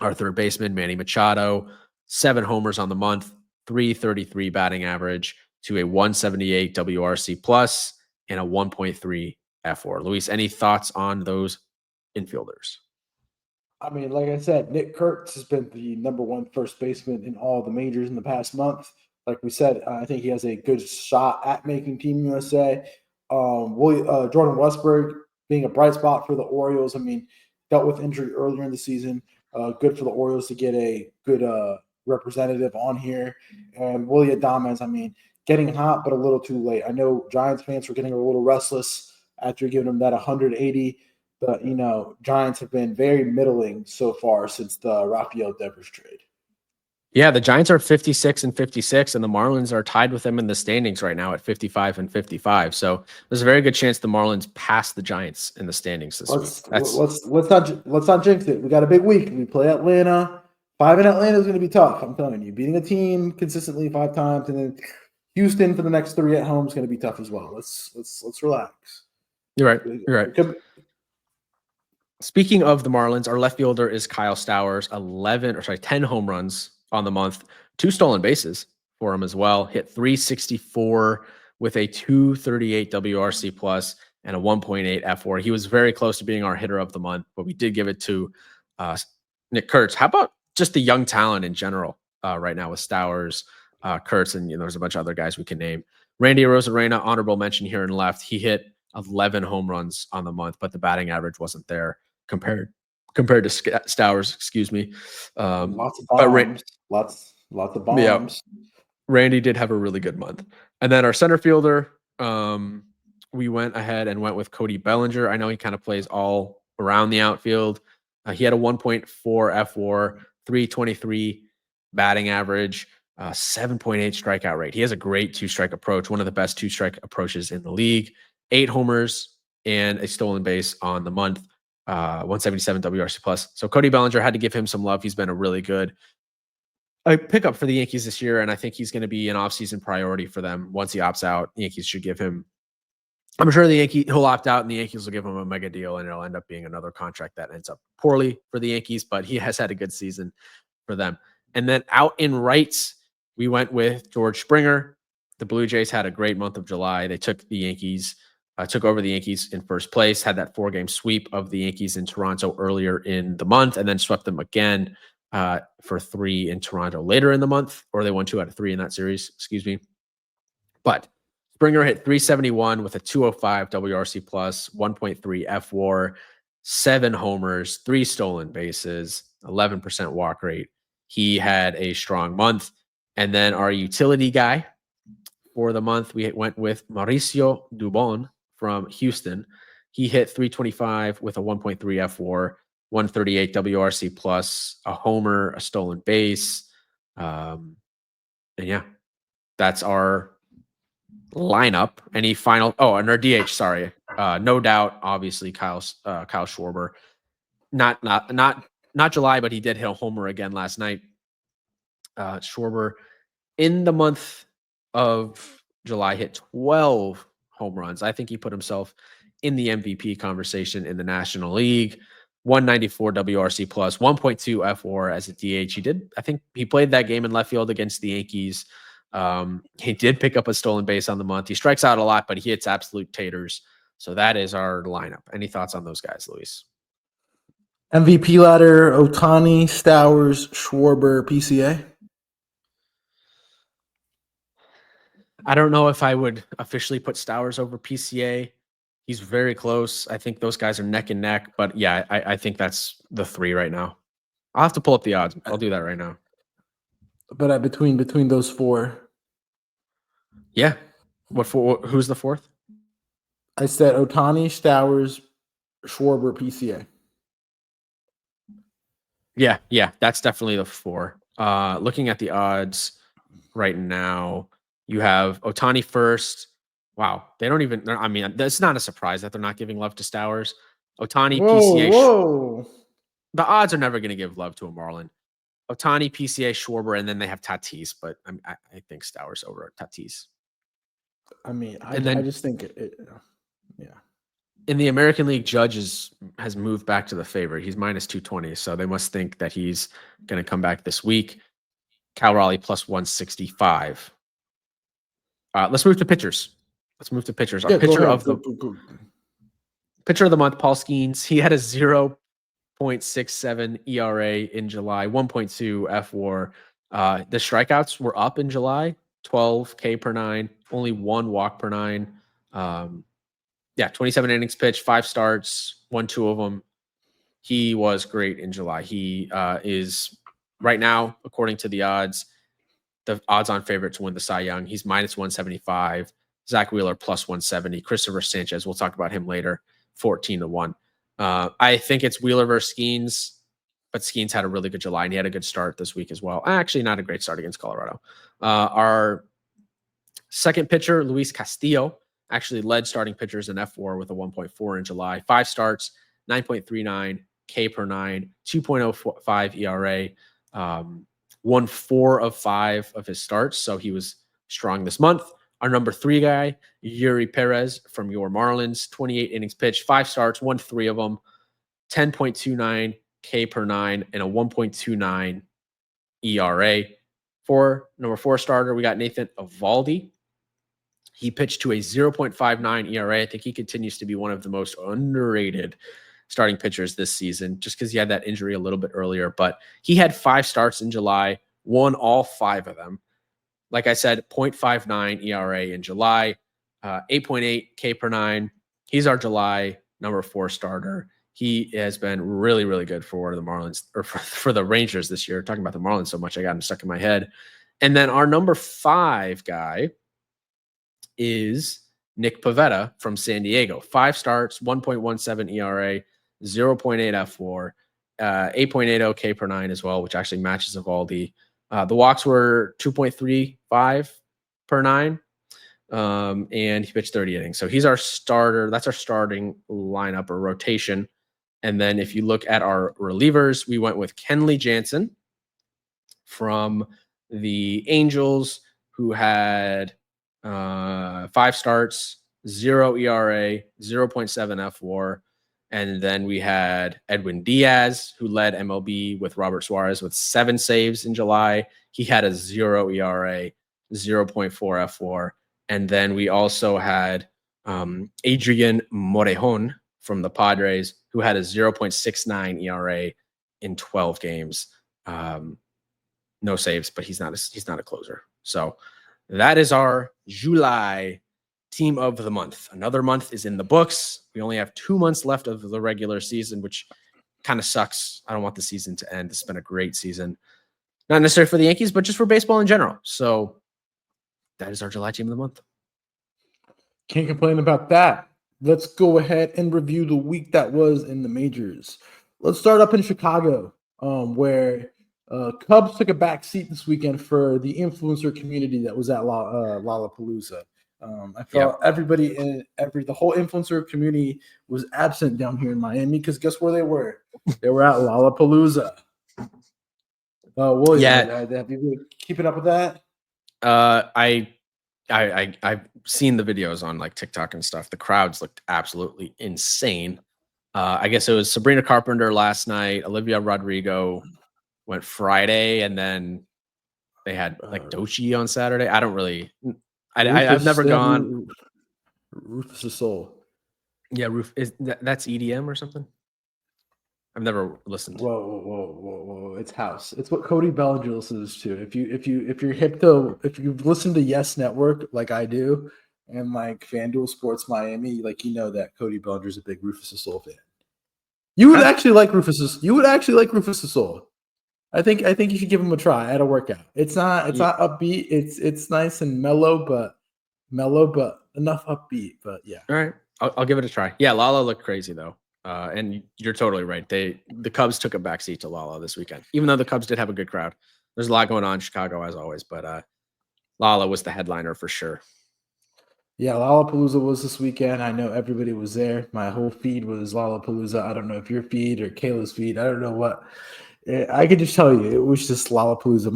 our third baseman, Manny Machado, 7 homers on the month, 333 batting average to a 178 WRC plus and a 1.3 F4. Luis, any thoughts on those infielders? I mean, like I said, Nick Kurtz has been the #1 first baseman in all the majors in the past month. Like we said, I think he has a good shot at making Team USA. Jordan Westberg being a bright spot for the Orioles. I mean, dealt with injury earlier in the season. Good for the Orioles to get a good representative on here. And Willy Adames, I mean, getting hot, but a little too late. I know Giants fans were getting a little restless after giving him that 180. But, Giants have been very middling so far since the Rafael Devers trade. Yeah, the Giants are 56 and 56, and the Marlins are tied with them in the standings right now at 55 and 55. So there's a very good chance the Marlins pass the Giants in the standings this week. Let's not jinx it. We got a big week. We play Atlanta. 5 in Atlanta is going to be tough. I'm telling you, beating a team consistently 5 times, and then Houston for the next 3 at home is going to be tough as well. Let's relax. You're right. You're right. Speaking of the Marlins, our left fielder is Kyle Stowers, 10 home runs on the month, 2 stolen bases for him as well. Hit 364 with a 238 WRC plus and a 1.8 F4. He was very close to being our hitter of the month, but we did give it to Nick Kurtz. How about just the young talent in general right now with Stowers, Kurtz, and there's a bunch of other guys we can name. Randy Arozarena, honorable mention here in left. He hit 11 home runs on the month, but the batting average wasn't there compared to Stowers, excuse me. Lots of bombs. Lots of bombs. Yeah, Randy did have a really good month. And then our center fielder, we went ahead and went with Cody Bellinger. I know he kind of plays all around the outfield. He had a 1.4 F4, 323 batting average, 7.8 strikeout rate. He has a great 2-strike approach, one of the best 2-strike approaches in the league. 8 homers and a stolen base on the month, 177 WRC plus. So Cody Bellinger, had to give him some love. He's been a really good pickup for the Yankees this year, and I think he's going to be an offseason priority for them. Once he opts out, the Yankees should give him. I'm sure he'll opt out, and the Yankees will give him a mega deal, and it'll end up being another contract that ends up poorly for the Yankees. But he has had a good season for them. And then out in rights, we went with George Springer. The Blue Jays had a great month of July. They took over the Yankees in first place, had that 4-game sweep of the Yankees in Toronto earlier in the month, and then swept them again for 3 in Toronto later in the month, or they won 2 out of 3 in that series, excuse me. But Springer hit 371 with a 205 WRC plus, 1.3 F4, 7 homers, 3 stolen bases, 11% walk rate. He had a strong month. And then our utility guy for the month, we went with Mauricio Dubon from Houston. He hit 325 with a 1.3 F4, 138 WRC plus, a homer, a stolen base. And yeah, that's our lineup. Any final? Oh, and our DH. Sorry, no doubt. Obviously, Kyle Schwarber. Not July, but he did hit a homer again last night. Schwarber in the month of July hit 12 home runs. I think he put himself in the MVP conversation in the National League. 194 WRC plus, 1.2 F4 as a DH. I think he played that game in left field against the Yankees. He did pick up a stolen base on the month. He strikes out a lot, but he hits absolute taters. So that is our lineup. Any thoughts on those guys, Luis? MVP ladder: Ohtani, Stowers, Schwarber, PCA. I don't know if I would officially put Stowers over PCA. He's very close. I think those guys are neck and neck. But yeah, I think that's the 3 right now. I'll have to pull up the odds. I'll do that right now. But between those 4. Yeah. Who's the 4th? I said Ohtani, Stowers, Schwarber, PCA. Yeah, that's definitely the 4. Looking at the odds right now, you have Ohtani first. Wow, they don't even. I mean, that's not a surprise that they're not giving love to Stowers. Ohtani, PCA. Whoa. The odds are never going to give love to a Marlin. Ohtani, PCA, Schwarber, and then they have Tatis, but I think Stowers over Tatis. I mean, I And then just think yeah. in the American League, Judge has moved back to the favorite. He's minus 220, so they must think that he's going to come back this week. Cal Raleigh plus 165. Let's move to pitchers. Our Yeah, pitcher of go. pitcher of the month, Paul Skeens. He had a 0.67 ERA in July, 1.2 FWAR. The strikeouts were up in July, 12 K per nine, only 1 walk per nine. 27 innings pitched, 5 starts, won 2 of them. He was great in July. He is right now, according to the odds on favorite to win the Cy Young. He's minus 175. Zach Wheeler plus 170. Christopher Sanchez, we'll talk about him later, 14-1. I think it's Wheeler versus Skeens, but Skeens had a really good July, and he had a good start this week as well. Actually, not a great start against Colorado. Our second pitcher, Luis Castillo, actually led starting pitchers in F4 with a 1.4 in July. 5 starts, 9.39 K per 9, 2.05 ERA. Won 4 of 5 of his starts, so he was strong this month. Our number 3 guy, Yuri Perez from your Marlins, 28 innings pitched, 5 starts, won 3 of them, 10.29 K per 9, and a 1.29 ERA. For number 4 starter, we got Nathan Eovaldi. He pitched to a 0.59 ERA. I think he continues to be one of the most underrated starting pitchers this season, just because he had that injury a little bit earlier. But he had 5 starts in July, won all 5 of them. Like I said, 0.59 ERA in July, 8.8 K per 9. He's our July number 4 starter. He has been really, really good for the Marlins, or for the Rangers this year. Talking about the Marlins so much, I got him stuck in my head. And then our number 5 guy is Nick Pivetta from San Diego. 5 starts, 1.17 ERA, 0.8 F4, 8.80 K per 9 as well, which actually matches Eovaldi. The walks were 2.35 per 9, and he pitched 30 innings. So he's our starter. That's our starting lineup or rotation. And then if you look at our relievers, we went with Kenley Jansen from the Angels, who had 5 starts, 0 ERA, 0.7 F4. And then we had Edwin Diaz, who led MLB with Robert Suarez with 7 saves in July. He had a 0 ERA, 0.4 F4. And then we also had Adrian Morejon from the Padres, who had a 0.69 ERA in 12 games. No saves, but he's not a closer. So that is our July team of the month. Another month is in the books. We only have 2 months left of the regular season, which kind of sucks. I don't want the season to end. It's been a great season. Not necessarily for the Yankees, but just for baseball in general. So that is our July team of the month. Can't complain about that. Let's go ahead and review the week that was in the majors. Let's start up in Chicago, where Cubs took a back seat this weekend for the influencer community that was at Lollapalooza. I felt everybody the whole influencer community was absent down here in Miami because guess where they were? They were at Lollapalooza. William, have you been keeping up with that? I've seen the videos on like TikTok and stuff. The crowds looked absolutely insane. I guess it was Sabrina Carpenter last night. Olivia Rodrigo went Friday, and then they had like Doechii on Saturday. I don't really. I've never gone. Rufus the Soul. Yeah, that's EDM or something. I've never listened. Whoa! It's house. It's what Cody Bellinger listens to. If you've listened to Yes Network like I do, and like FanDuel Sports Miami, like you know that Cody Bellinger is a big Rufus the Soul fan. You would actually like Rufus the Soul. I think you should give him a try at a workout. It's not upbeat. It's nice and mellow, but enough upbeat. But yeah. All right, I'll give it a try. Yeah, Lala looked crazy though. And you're totally right. The Cubs took a backseat to Lala this weekend, even though the Cubs did have a good crowd. There's a lot going on in Chicago as always, but Lala was the headliner for sure. Yeah, Lollapalooza was this weekend. I know everybody was there. My whole feed was Lollapalooza. I don't know if your feed or Kayla's feed. I don't know what I could just tell you, it was just Lollapalooza.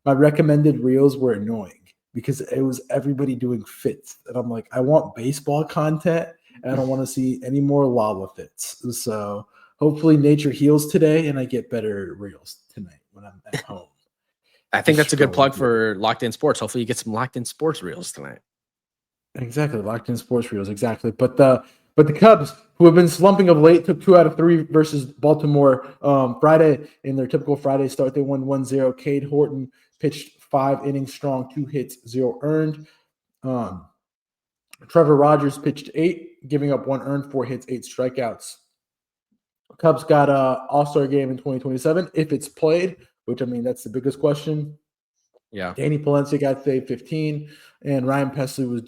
My recommended reels were annoying because it was everybody doing fits, and I'm like, I want baseball content, and I don't want to see any more Lala fits. So hopefully nature heals today, and I get better reels tonight when I'm at home. I think that's a good Scrolling plug through. for Locked In Sports. Hopefully you get some Locked In Sports reels tonight. Exactly, locked in sports reels. Exactly, but the Cubs, who have been slumping of late, took 2 out of 3 versus Baltimore Friday in their typical Friday start. They won 1-0. Cade Horton pitched 5 innings strong, 2 hits, 0 earned. Trevor Rogers pitched 8, giving up 1 earned, 4 hits, 8 strikeouts. Cubs got a All-Star game in 2027 if it's played, which I mean that's the biggest question. Yeah. Danny Palencia got saved 15, and Ryan Presley was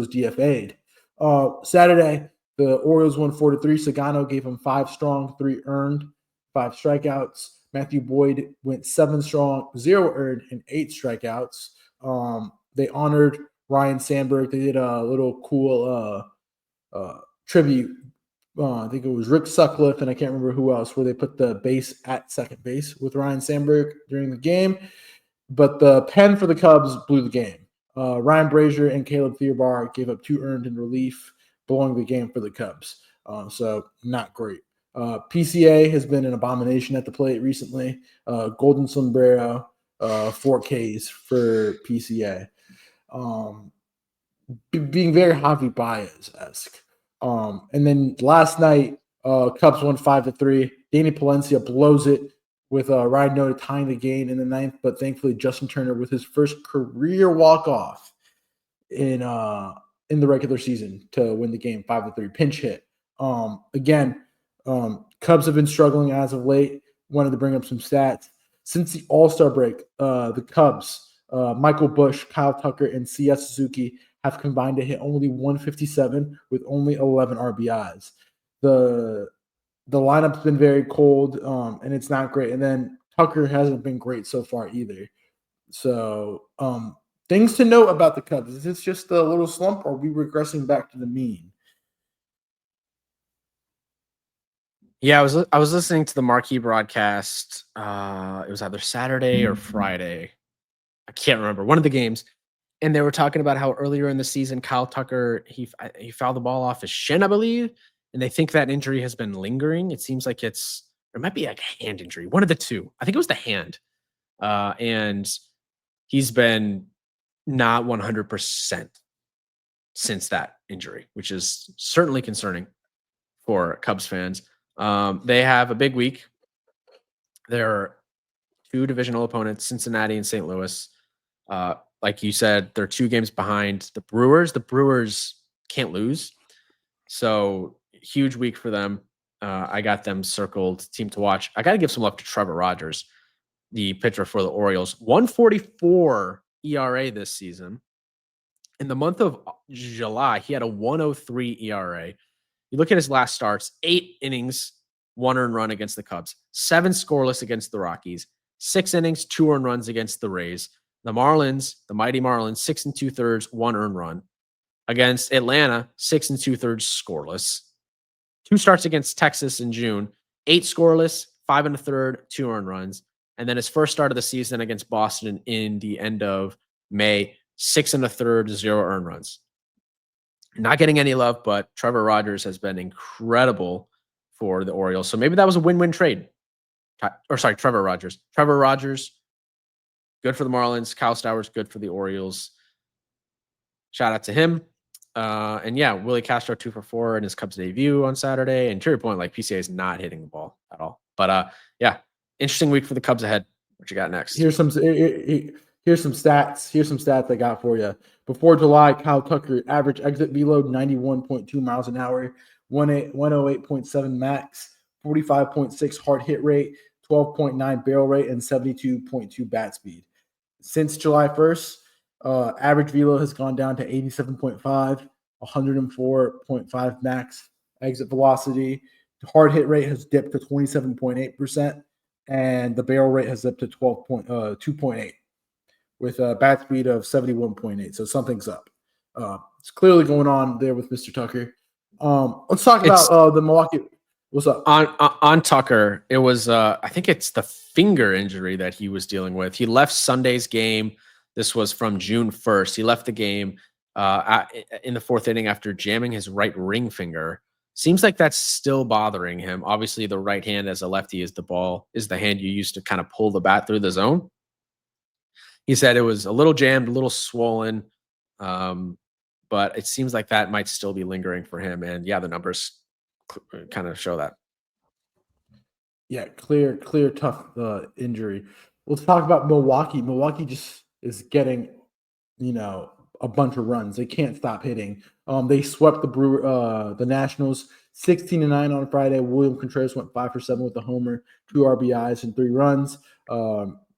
DFA'd. Saturday, the Orioles won 4-3. Sagano gave him 5 strong, 3 earned, 5 strikeouts. Matthew Boyd went 7 strong, 0 earned, and 8 strikeouts. They honored Ryne Sandberg. They did a little cool tribute. I think it was Rick Sutcliffe, and I can't remember who else, where they put the base at second base with Ryne Sandberg during the game. But the pen for the Cubs blew the game. Ryan Brazier and Caleb Theobar gave up 2 earned in relief, blowing the game for the Cubs. So not great. PCA has been an abomination at the plate recently. Golden Sombrero, 4 Ks for PCA. Being very Javi Baez-esque. And then last night, Cubs won 5-3. Danny Palencia blows it with Ryan Noda tying the game in the 9th, but thankfully Justin Turner with his first career walk-off in the regular season to win the game 5-3. Pinch hit. Again, Cubs have been struggling as of late. Wanted to bring up some stats. Since the All-Star break, the Cubs, Michael Busch, Kyle Tucker, and C.S. Suzuki have combined to hit only 157 with only 11 RBIs. The lineup's been very cold, and it's not great. And then Tucker hasn't been great so far either. So things to note about the Cubs. Is this just a little slump, or are we regressing back to the mean? Yeah, I was listening to the marquee broadcast. It was either Saturday or Friday. I can't remember, one of the games. And they were talking about how earlier in the season, Kyle Tucker, he fouled the ball off his shin, I believe. And they think that injury has been lingering. It seems like it might be like a hand injury, one of the two. I think it was the hand. And he's been not 100% since that injury, which is certainly concerning for Cubs fans. They have a big week. There are 2 divisional opponents, Cincinnati and St. Louis. Like you said, they're 2 games behind the Brewers. The Brewers can't lose. So huge week for them. I got them circled, team to watch. I got to give some love to Trevor Rogers, the pitcher for the Orioles. 144 ERA this season. In the month of July, he had a 103 ERA. You look at his last starts, 8 innings, 1 earned run against the Cubs, 7 scoreless against the Rockies, 6 innings, 2 earned runs against the Rays. The Marlins, the mighty Marlins, 6 2/3, 1 earned run. Against Atlanta, 6 2/3 scoreless. 2 starts against Texas in June, 8 scoreless, 5 1/3, 2 earned runs. And then his first start of the season against Boston in the end of May, 6 1/3, 0 earned runs. Not getting any love, but Trevor Rogers has been incredible for the Orioles. So maybe that was a win-win trade. Trevor Rogers. Trevor Rogers, good for the Marlins. Kyle Stowers, good for the Orioles. Shout out to him. And yeah, Willie Castro 2 for 4 in his Cubs debut on Saturday. And to your point, like PCA is not hitting the ball at all. But yeah, interesting week for the Cubs ahead. What you got next? Here's some stats. Here's some stats I got for you. Before July, Kyle Tucker average exit velo 91.2 miles an hour, 108.7 max, 45.6 hard hit rate, 12.9 barrel rate, and 72.2 bat speed. Since July 1st, average velo has gone down to 87.5, 104.5 max exit velocity. The hard hit rate has dipped to 27.8%, and the barrel rate has dipped to 2.8 with a bat speed of 71.8. So something's up. It's clearly going on there with Mr. Tucker. Let's talk about the Milwaukee. What's up? On Tucker, it was I think it's the finger injury that he was dealing with. He left Sunday's game. This was from June 1st. He left the game in the fourth inning after jamming his right ring finger. Seems like that's still bothering him. Obviously, the right hand as a lefty is the hand you use to kind of pull the bat through the zone. He said it was a little jammed, a little swollen, but it seems like that might still be lingering for him. And yeah, the numbers kind of show that. Yeah, clear, tough injury. Let's talk about Milwaukee. Milwaukee just is getting, a bunch of runs. They can't stop hitting. They swept the Nationals 16-9 on Friday. William Contreras went 5 for 7 with a homer, 2 RBIs, and 3 runs.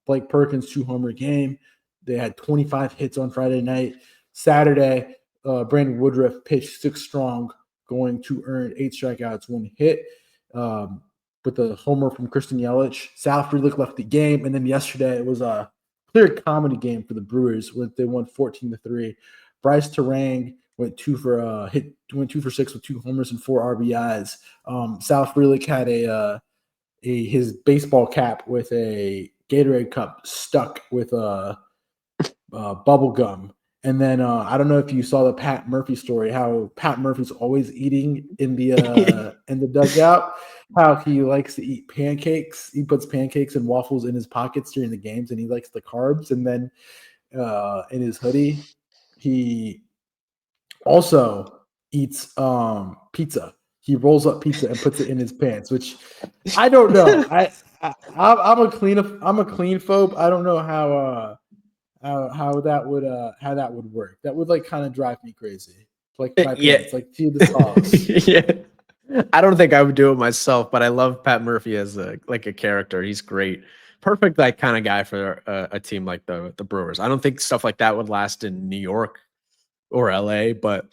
Blake Perkins 2-homer game. They had 25 hits on Friday night. Saturday, Brandon Woodruff pitched 6 strong, going to earn 8 strikeouts, 1 hit. With a homer from Christian Yelich. Sal Frelick left the game, and then yesterday it was a clear comedy game for the Brewers when they won 14-3. Bryce Terang went 2 for 6 with 2 homers and 4 RBIs. Sal Frelick had his baseball cap with a Gatorade cup stuck with bubble gum. And then I don't know if you saw the Pat Murphy story, how Pat Murphy's always eating in the dugout, how he likes to eat pancakes. He puts pancakes and waffles in his pockets during the games, and he likes the carbs. And then in his hoodie, he also eats pizza. He rolls up pizza and puts it in his pants, which I don't know. I'm a clean phobe. I don't know how that would work. That would like kind of drive me crazy. Like my pants, like to the sauce. Yeah. I don't think I would do it myself, but I love Pat Murphy as a character. He's great. Perfect like kind of guy for a team like the Brewers. I don't think stuff like that would last in New York or LA, but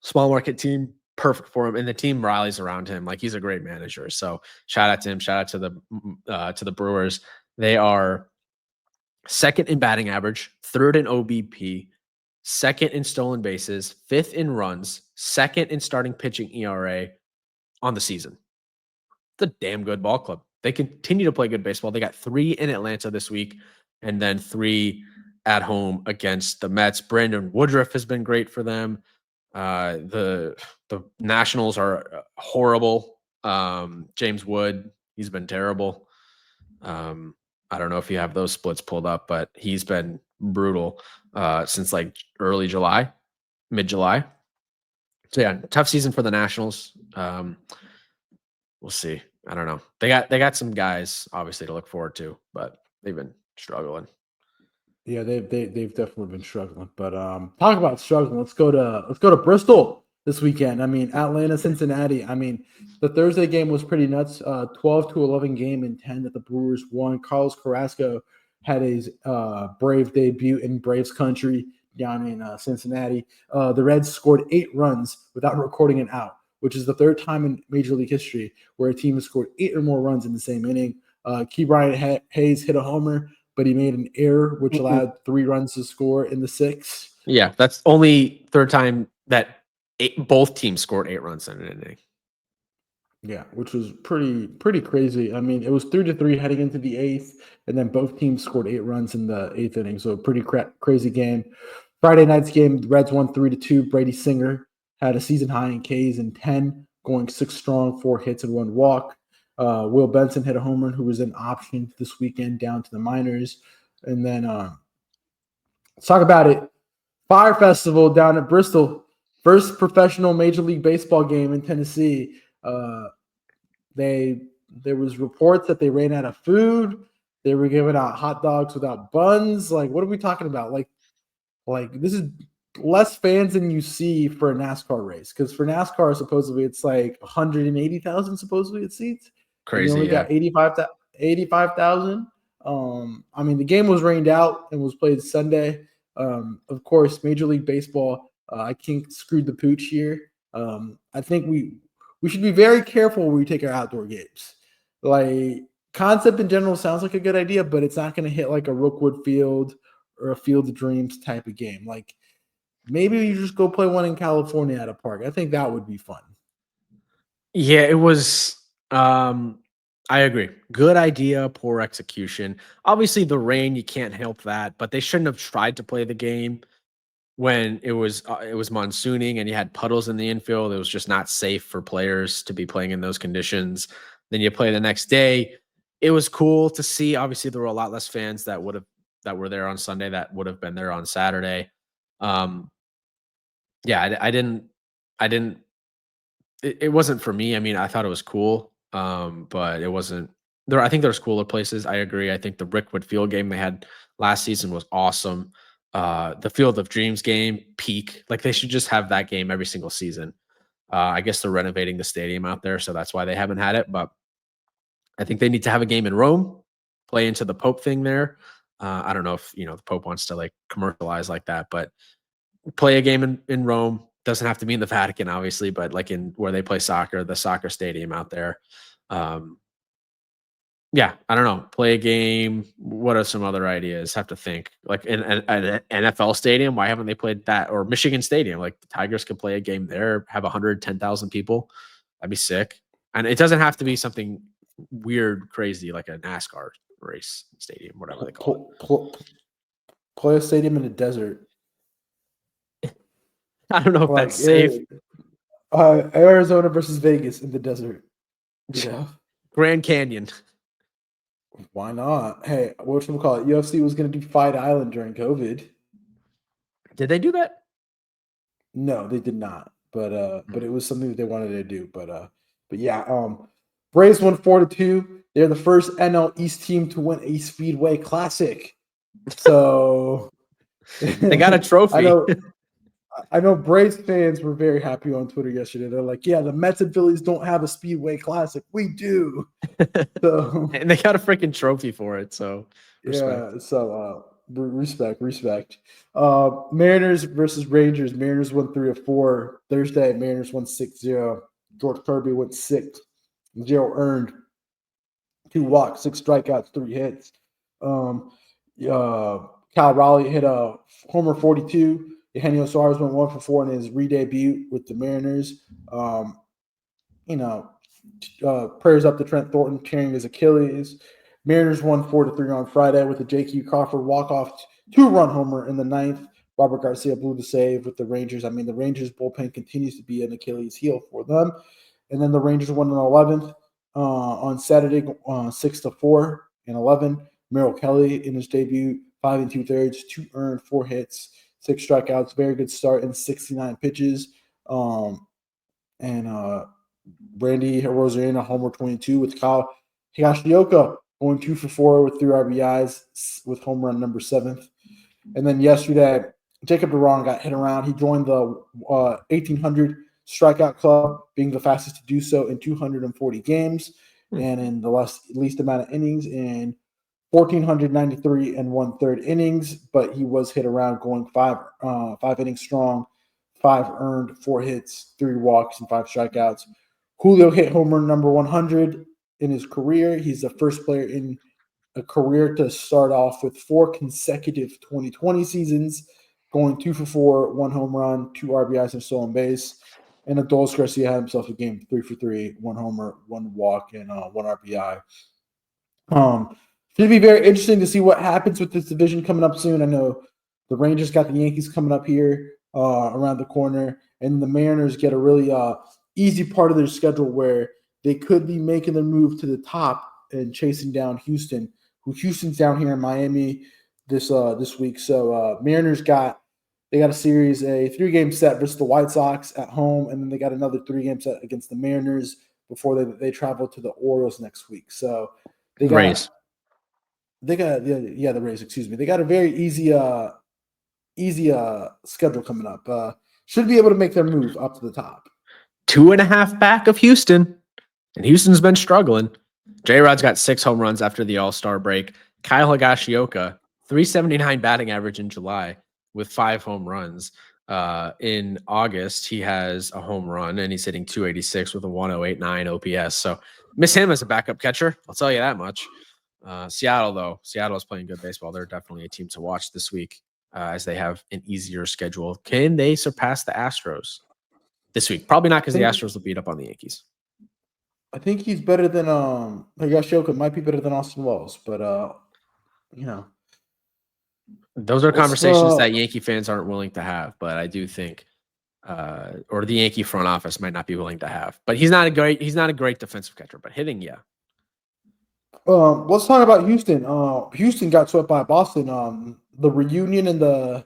small market team, perfect for him. And the team rallies around him. Like he's a great manager. So shout out to him. Shout out to the Brewers. They are second in batting average, third in OBP, second in stolen bases, fifth in runs, second in starting pitching ERA on the season. It's a damn good ball club. They continue to play good baseball. They got 3 in Atlanta this week and then 3 at home against the Mets. Brandon Woodruff has been great for them. The Nationals are horrible. James Wood, he's been terrible. I don't know if you have those splits pulled up, but he's been brutal since like early July, mid-July. So yeah, tough season for the Nationals. We'll see. I don't know. They got some guys obviously to look forward to, but they've been struggling. Yeah, they've definitely been struggling. But talk about struggling. Let's go to Bristol this weekend. I mean, Atlanta, Cincinnati. I mean, the Thursday game was pretty nuts. 12-11 game in 10 that the Brewers won. Carlos Carrasco had his Brave debut in Braves country down in Cincinnati. The Reds scored 8 runs without recording an out, which is the 3rd time in Major League history where a team has scored 8 or more runs in the same inning. Ke'Bryan Hayes hit a homer, but he made an error, which allowed 3 runs to score in the 6th. Yeah, that's only 3rd time that both teams scored 8 runs in an inning. Yeah, which was pretty crazy. I mean, it was 3-3 heading into the 8th, and then both teams scored 8 runs in the 8th inning. So a pretty crazy game. Friday night's game, the Reds won 3-2. Brady Singer had a season high in Ks in 10, going 6 strong, 4 hits and 1 walk. Will Benson hit a home run, who was an option this weekend down to the minors. And then let's talk about it. Fire Festival down at Bristol. First professional Major League Baseball game in Tennessee. There was reports that they ran out of food. They were giving out hot dogs without buns. Like, what are we talking about? Like this is less fans than you see for a NASCAR race. Because for NASCAR, supposedly it's like 180,000 supposedly it seats. Crazy. And you only got 85,000. I mean, the game was rained out and was played Sunday. Of course, Major League Baseball, I think screwed the pooch here. I think we should be very careful when we take our outdoor games. Like, concept in general sounds like a good idea, but it's not going to hit like a Rookwood Field or a Field of Dreams type of game. Like, maybe you just go play one in California at a park. I think that would be fun. Yeah, it was I agree. Good idea, poor execution. Obviously, the rain, you can't help that, but they shouldn't have tried to play the game when it was monsooning and you had puddles in the infield. It was just not safe for players to be playing in those conditions. Then you play the next day. It was cool to see. Obviously, there were a lot less fans that were there on Sunday that would have been there on Saturday. Um, yeah, I didn't it wasn't for me. I mean, I thought it was cool, but it wasn't there. I think there's cooler places. I agree. I think the Rickwood Field game they had last season was awesome. The Field of Dreams game, peak. Like they should just have that game every single season. I guess they're renovating the stadium out there, so that's why they haven't had it. But I think they need to have a game in Rome, play into the Pope thing there. I don't know if the Pope wants to like commercialize like that, but play a game in Rome. Doesn't have to be in the Vatican, obviously, but like in where they play soccer, the soccer stadium out there. Um, yeah, I don't know. Play a game. What are some other ideas? Have to think. Like in an NFL stadium, why haven't they played that? Or Michigan Stadium, like the Tigers could play a game there, have 110,000 people. That'd be sick. And it doesn't have to be something weird, crazy like a NASCAR race stadium, whatever they call it. Play a stadium in the desert. I don't know if Like that's safe. Arizona versus Vegas in the desert. Yeah. Grand Canyon. Why not? Hey, what should we call it? UFC was going to do Fight Island during COVID. Did they do that? No, they did not. But it was something that they wanted to do. But yeah, Braves won 4-2. They're the first NL East team to win a Speedway Classic. So they got a trophy. I know Braves fans were very happy on Twitter yesterday. They're like, yeah, the Mets and Phillies don't have a Speedway Classic. We do. So, and they got a freaking trophy for it. So respect. Yeah, so respect. Mariners versus Rangers. Mariners won 3-4. Thursday, Mariners won 6-0. George Kirby went 6. Gerald earned 2 walks, 6 strikeouts, 3 hits. Cal Raleigh hit a homer 42. Eugenio Suarez went 1-for-4 in his re-debut with the Mariners. Prayers up to Trent Thornton tearing his Achilles. Mariners won 4-3 on Friday with a J.Q. Crawford walk-off 2-run homer in the 9th. Robert Garcia blew the save with the Rangers. I mean, the Rangers bullpen continues to be an Achilles heel for them. And then the Rangers won in 11th on Saturday, 6-4 in 11. Merrill Kelly in his debut, 5 2/3, 2 earned, 4 hits, 6 strikeouts. Very good start in 69 pitches. Randy Rosarena, homer 22 with Kyle Higashioka going 2-for-4 with 3 RBIs with home run number 7th. And then yesterday, Jacob DeRon got hit around. He joined the 1,800 strikeout club, being the fastest to do so in 240 games and in the least amount of innings in 1,493 and 1/3 innings. But he was hit around, going 5 innings strong, 5 earned, 4 hits, 3 walks, and 5 strikeouts. Julio hit homer number 100 in his career. He's the first player in a career to start off with 4 consecutive 2020 seasons, going 2-for-4, 1 home run, 2 RBIs, and stolen base. And Adolis Garcia had himself a game 3-for-3, 1 homer, 1 walk, and 1 RBI. Should be very interesting to see what happens with this division coming up soon. I know the Rangers got the Yankees coming up here around the corner, and the Mariners get a really easy part of their schedule where they could be making their move to the top and chasing down Houston. Houston's down here in Miami this week. So Mariners got a series, a 3-game set versus the White Sox at home, and then they got another 3-game set against the Mariners before they travel to the Orioles next week. So they got Rays. The Rays. Excuse me. They got a very easy schedule coming up. Should be able to make their move up to the top. 2.5 back of Houston, and Houston's been struggling. J-Rod's got 6 home runs after the All-Star break. Kyle Higashioka, 379 batting average in July with 5 home runs. In August, he has a home run, and he's hitting 286 with a 108.9 OPS. So miss him as a backup catcher. I'll tell you that much. Seattle is playing good baseball. They're definitely a team to watch this week as they have an easier schedule. Can they surpass the Astros this week? Probably not, because the Astros will beat up on the Yankees. I think he's better than Higashioka might be better than Austin Wells, but you know, Those are let's conversations that Yankee fans aren't willing to have, but I do think or the Yankee front office might not be willing to have. But he's not a great defensive catcher, but hitting, yeah. let's talk about Houston. Houston got swept by Boston. The reunion and the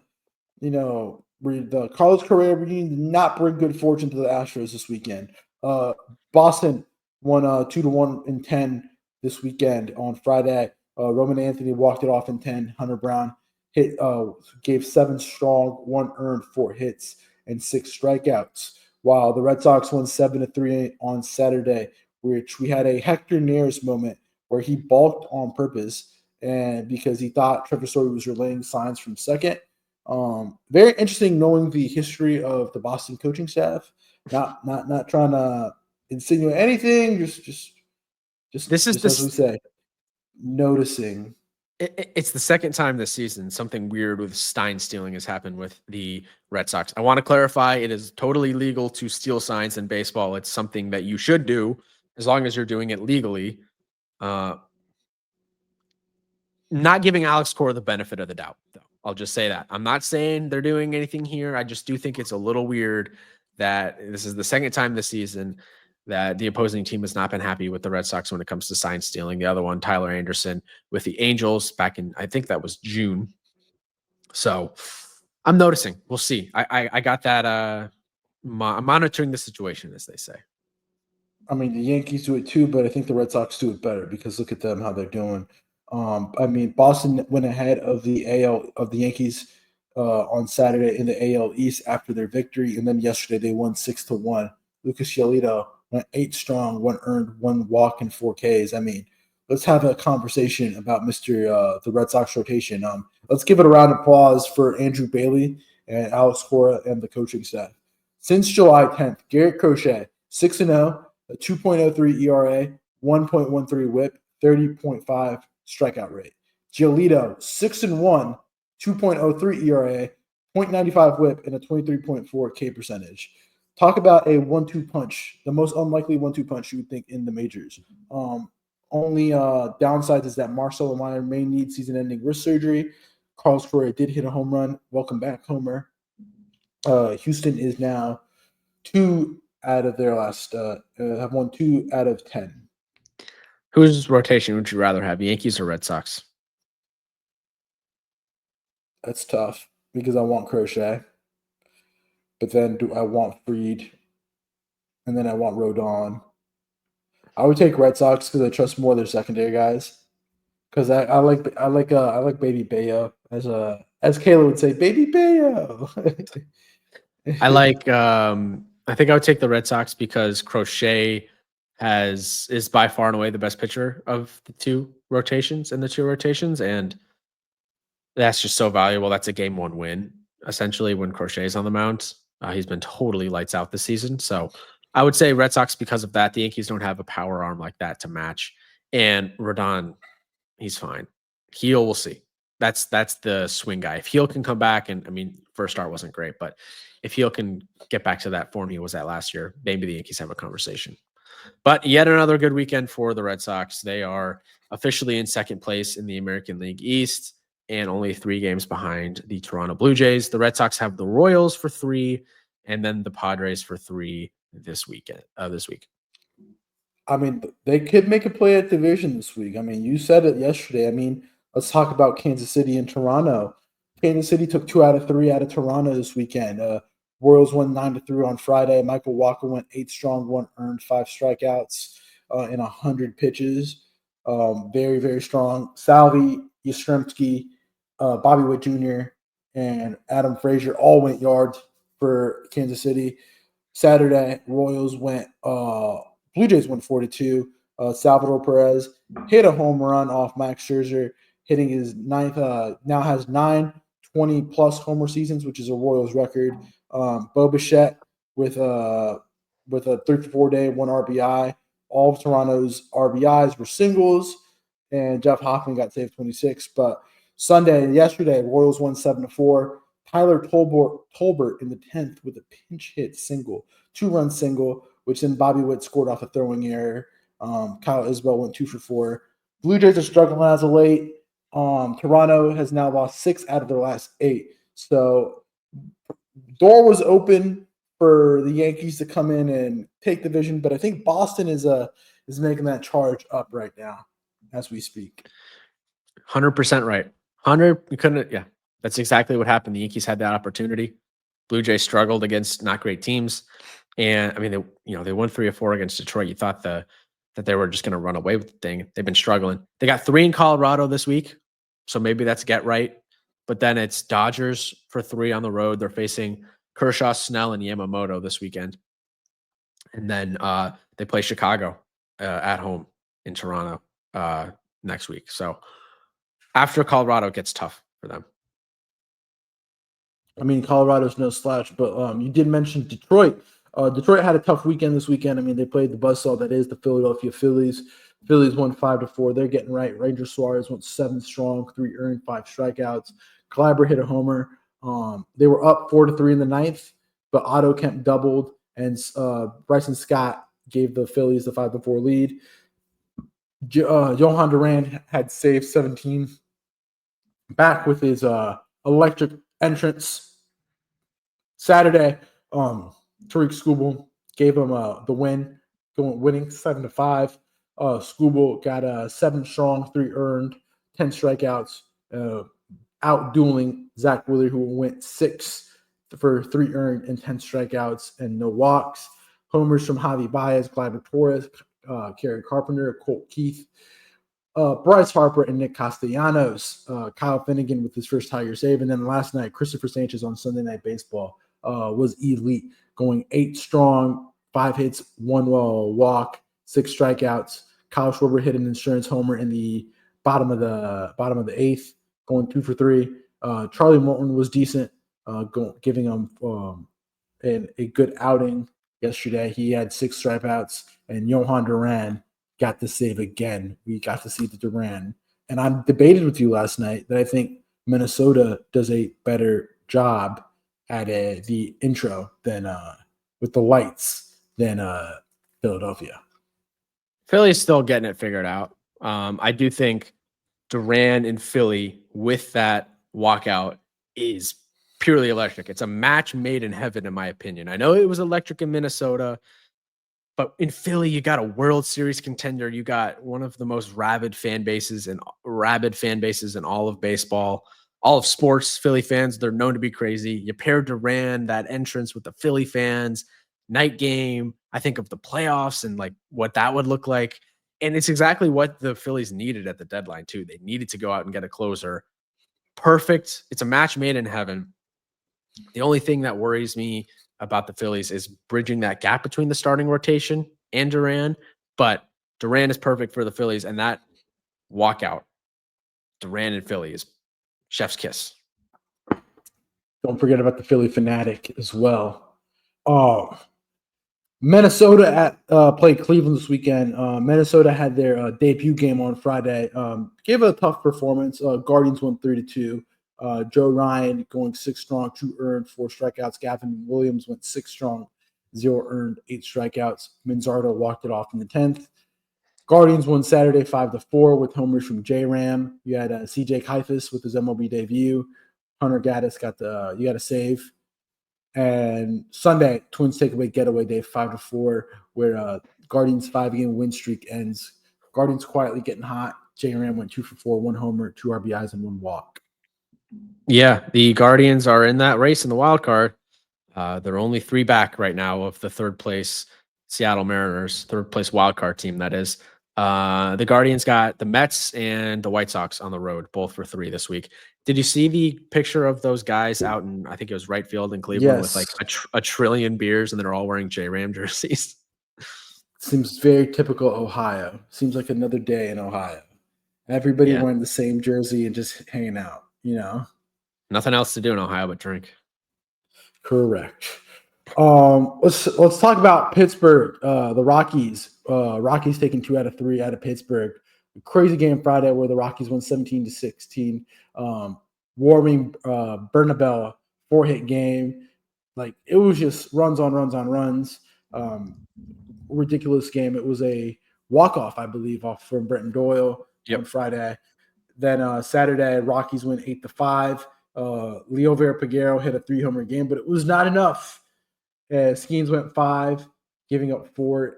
Carlos Correa reunion did not bring good fortune to the Astros this weekend. Boston won 2-1 in 10 this weekend on Friday. Roman Anthony walked it off in 10. Hunter Brown gave 7 strong, 1 earned, 4 hits, and 6 strikeouts. While the Red Sox won 7-3 on Saturday, which we had a Hector Neris moment where he balked on purpose and because he thought Trevor Story was relaying signs from second. Very interesting knowing the history of the Boston coaching staff. Not trying to insinuate anything. Just as we say, noticing. It's the second time this season something weird with sign stealing has happened with the Red Sox. I want to clarify: it is totally legal to steal signs in baseball. It's something that you should do as long as you're doing it legally. Not giving Alex Cora the benefit of the doubt, though. I'll just say that. I'm not saying they're doing anything here. I just do think it's a little weird that this is the second time this season that the opposing team has not been happy with the Red Sox when it comes to sign stealing. The other one, Tyler Anderson, with the Angels back in, I think that was June. So I'm noticing. We'll see. I got that. I'm monitoring the situation, as they say. I mean, the Yankees do it too, but I think the Red Sox do it better because look at them, how they're doing. I mean, Boston went ahead of the Yankees on Saturday in the AL East after their victory, and then yesterday they won 6-1. Lucas Giolito went 8 strong, 1 earned, 1 walk, and 4 Ks. I mean, let's have a conversation about the Red Sox rotation. Let's give it a round of applause for Andrew Bailey and Alex Cora and the coaching staff. Since July 10th, Garrett Crochet 6-0. A 2.03 ERA, 1.13 WHIP, 30.5 strikeout rate. Giolito, 6-1, 2.03 ERA, 0.95 WHIP, and a 23.4 K percentage. Talk about a 1-2 punch, the most unlikely 1-2 punch you would think in the majors. Only downside is that Marcelo Meyer may need season-ending wrist surgery. Carlos Correa did hit a home run. Welcome back, Homer. Houston is now 2 out of their last have won 2 out of 10. Whose rotation would you rather have, Yankees or Red Sox? That's tough because I want Crochet, but then do I want Fried, and then I want Rodon. I would take Red Sox because I trust more of their secondary guys. Because I like Baby Bayo as Kayla would say, Baby Bayo. I think I would take the Red Sox because Crochet is by far and away the best pitcher of the two rotations, and that's just so valuable. That's a game 1 win essentially when Crochet's on the mound. He's been totally lights out this season, so I would say Red Sox because of that. The Yankees don't have a power arm like that to match, and Rodon, he's fine. Heel, we'll see. That's the swing guy. If Heel can come back, and I mean, first start wasn't great, but if Heel can get back to that form he was at last year, maybe the Yankees have a conversation. But yet another good weekend for the Red Sox. They are officially in second place in the American League East and only 3 games behind the Toronto Blue Jays. The Red Sox have the Royals for 3 and then the Padres for 3 this week. I mean, they could make a play at division this week. I mean, you said it yesterday. I mean, let's talk about Kansas City and Toronto. Kansas City took 2 out of 3 out of Toronto this weekend. Royals won 9-3 on Friday. Michael Walker went 8 strong, 1 earned, 5 strikeouts in 100 pitches. Very, very strong. Salvi, Yastrzemski, Bobby Witt Jr., and Adam Frazier all went yards for Kansas City. Saturday, Royals went Blue Jays went 4-2. Salvador Perez hit a home run off Max Scherzer, hitting his 9th. Now has 9 20-plus homer seasons, which is a Royals record. Bo Bichette with a 3-4-day 1 RBI. All of Toronto's RBIs were singles, and Jeff Hoffman got saved 26. But yesterday, Royals won 7-4. Tyler Tolbert in the 10th with a pinch hit single, 2-run single which then Bobby Witt scored off a throwing error. Kyle Isbell went 2 for 4. Blue Jays are struggling as of late. Toronto has now lost 6 out of their last 8. So door was open for the Yankees to come in and take the division, but I think Boston is making that charge up right now as we speak. 100% right. You couldn't. Yeah, that's exactly what happened. The Yankees had that opportunity. Blue Jays struggled against not great teams, and I mean, they won 3 or 4 against Detroit. You thought that they were just going to run away with the thing. They've been struggling. They got 3 in Colorado this week, so maybe that's get right. But then it's Dodgers for 3 on the road. They're facing Kershaw, Snell, and Yamamoto this weekend, and then they play Chicago at home in Toronto next week. So after Colorado, it gets tough for them. I mean, Colorado's no slouch, but you did mention Detroit. Detroit had a tough weekend this weekend. I mean, they played the buzzsaw that is the Philadelphia Phillies. Phillies won 5-4. They're getting right. Ranger Suarez went 7 strong, 3 earned, 5 strikeouts. Clyber hit a homer. They were up 4-3 in the ninth, but Otto Kemp doubled, and Bryson Scott gave the Phillies the 5-4 lead. Johan Duran had saved 17, back with his electric entrance. Saturday, Tariq Skubal gave him the win, winning 7-5. Skubal got 7 strong, 3 earned, 10 strikeouts, out-dueling Zach Wheeler, who went 6 for 3 earned and 10 strikeouts and no walks. Homers from Javi Baez, Gleyber Torres, Kerry Carpenter, Colt Keith, Bryce Harper, and Nick Castellanos. Kyle Finnegan with his first Tiger save. And then last night, Christopher Sanchez on Sunday Night Baseball was elite, going 8 strong, 5 hits, 1 walk, 6 strikeouts. Kyle Schwarber hit an insurance homer in the bottom of the 8th, going 2 for 3. Charlie Morton was decent, giving him a good outing yesterday. He had 6 strikeouts, and Johan Duran got the save again. We got to see the Duran. And I debated with you last night that I think Minnesota does a better job at the intro than with the lights than Philadelphia. Philly's still getting it figured out. I do think Duran in Philly with that walkout is purely electric. It's a match made in heaven, in my opinion. I know it was electric in Minnesota, but in Philly, you got a World Series contender. You got one of the most rabid fan bases in all of baseball, all of sports. Philly fans, they're known to be crazy. You pair Duran, that entrance, with the Philly fans, night game. I think of the playoffs and like what that would look like. And it's exactly what the Phillies needed at the deadline, too. They needed to go out and get a closer. Perfect. It's a match made in heaven. The only thing that worries me about the Phillies is bridging that gap between the starting rotation and Duran. But Duran is perfect for the Phillies, and that walkout, Duran and Philly, is chef's kiss. Don't forget about the Philly fanatic as well. Minnesota played Cleveland this weekend. Minnesota had their debut game on Friday. Gave it a tough performance. Guardians won 3-2. Joe Ryan going 6 strong, 2 earned, 4 strikeouts. Gavin Williams went 6 strong, 0 earned, 8 strikeouts. Manzardo walked it off in the 10th. Guardians won Saturday 5-4 with homers from J-Ram. You had CJ Kifus with his MLB debut. Hunter Gaddis got a save. And Sunday, Twins take away getaway day 5-4, where Guardians' 5-game win streak ends. Guardians quietly getting hot. J-Ram went 2 for 4, 1 homer, 2 RBIs, and 1 walk. Yeah, the Guardians are in that race in the wild card. They're only 3 back right now of the 3rd place Seattle Mariners, 3rd place wild card team, that is. The Guardians got the Mets and the White Sox on the road, both for 3 this week. Did you see the picture of those guys out in, I think it was right field in Cleveland, with like a trillion beers, and they're all wearing J-Ram jerseys? Seems very typical Ohio. Seems like another day in Ohio. Everybody wearing the same jersey and just hanging out, you know? Nothing else to do in Ohio but drink. Correct. Let's talk about Pittsburgh. The Rockies. Rockies taking 2 out of 3 out of Pittsburgh. A crazy game Friday where the Rockies won 17-16. Warming Bernabel 4-hit game. Like, it was just runs on runs on runs. Ridiculous game. It was a walk-off, I believe, off from Brenton Doyle on Friday. Then Saturday, Rockies win 8-5. Leo Vera-Peguero hit a 3-homer game, but it was not enough. Skeens went 5, giving up 4,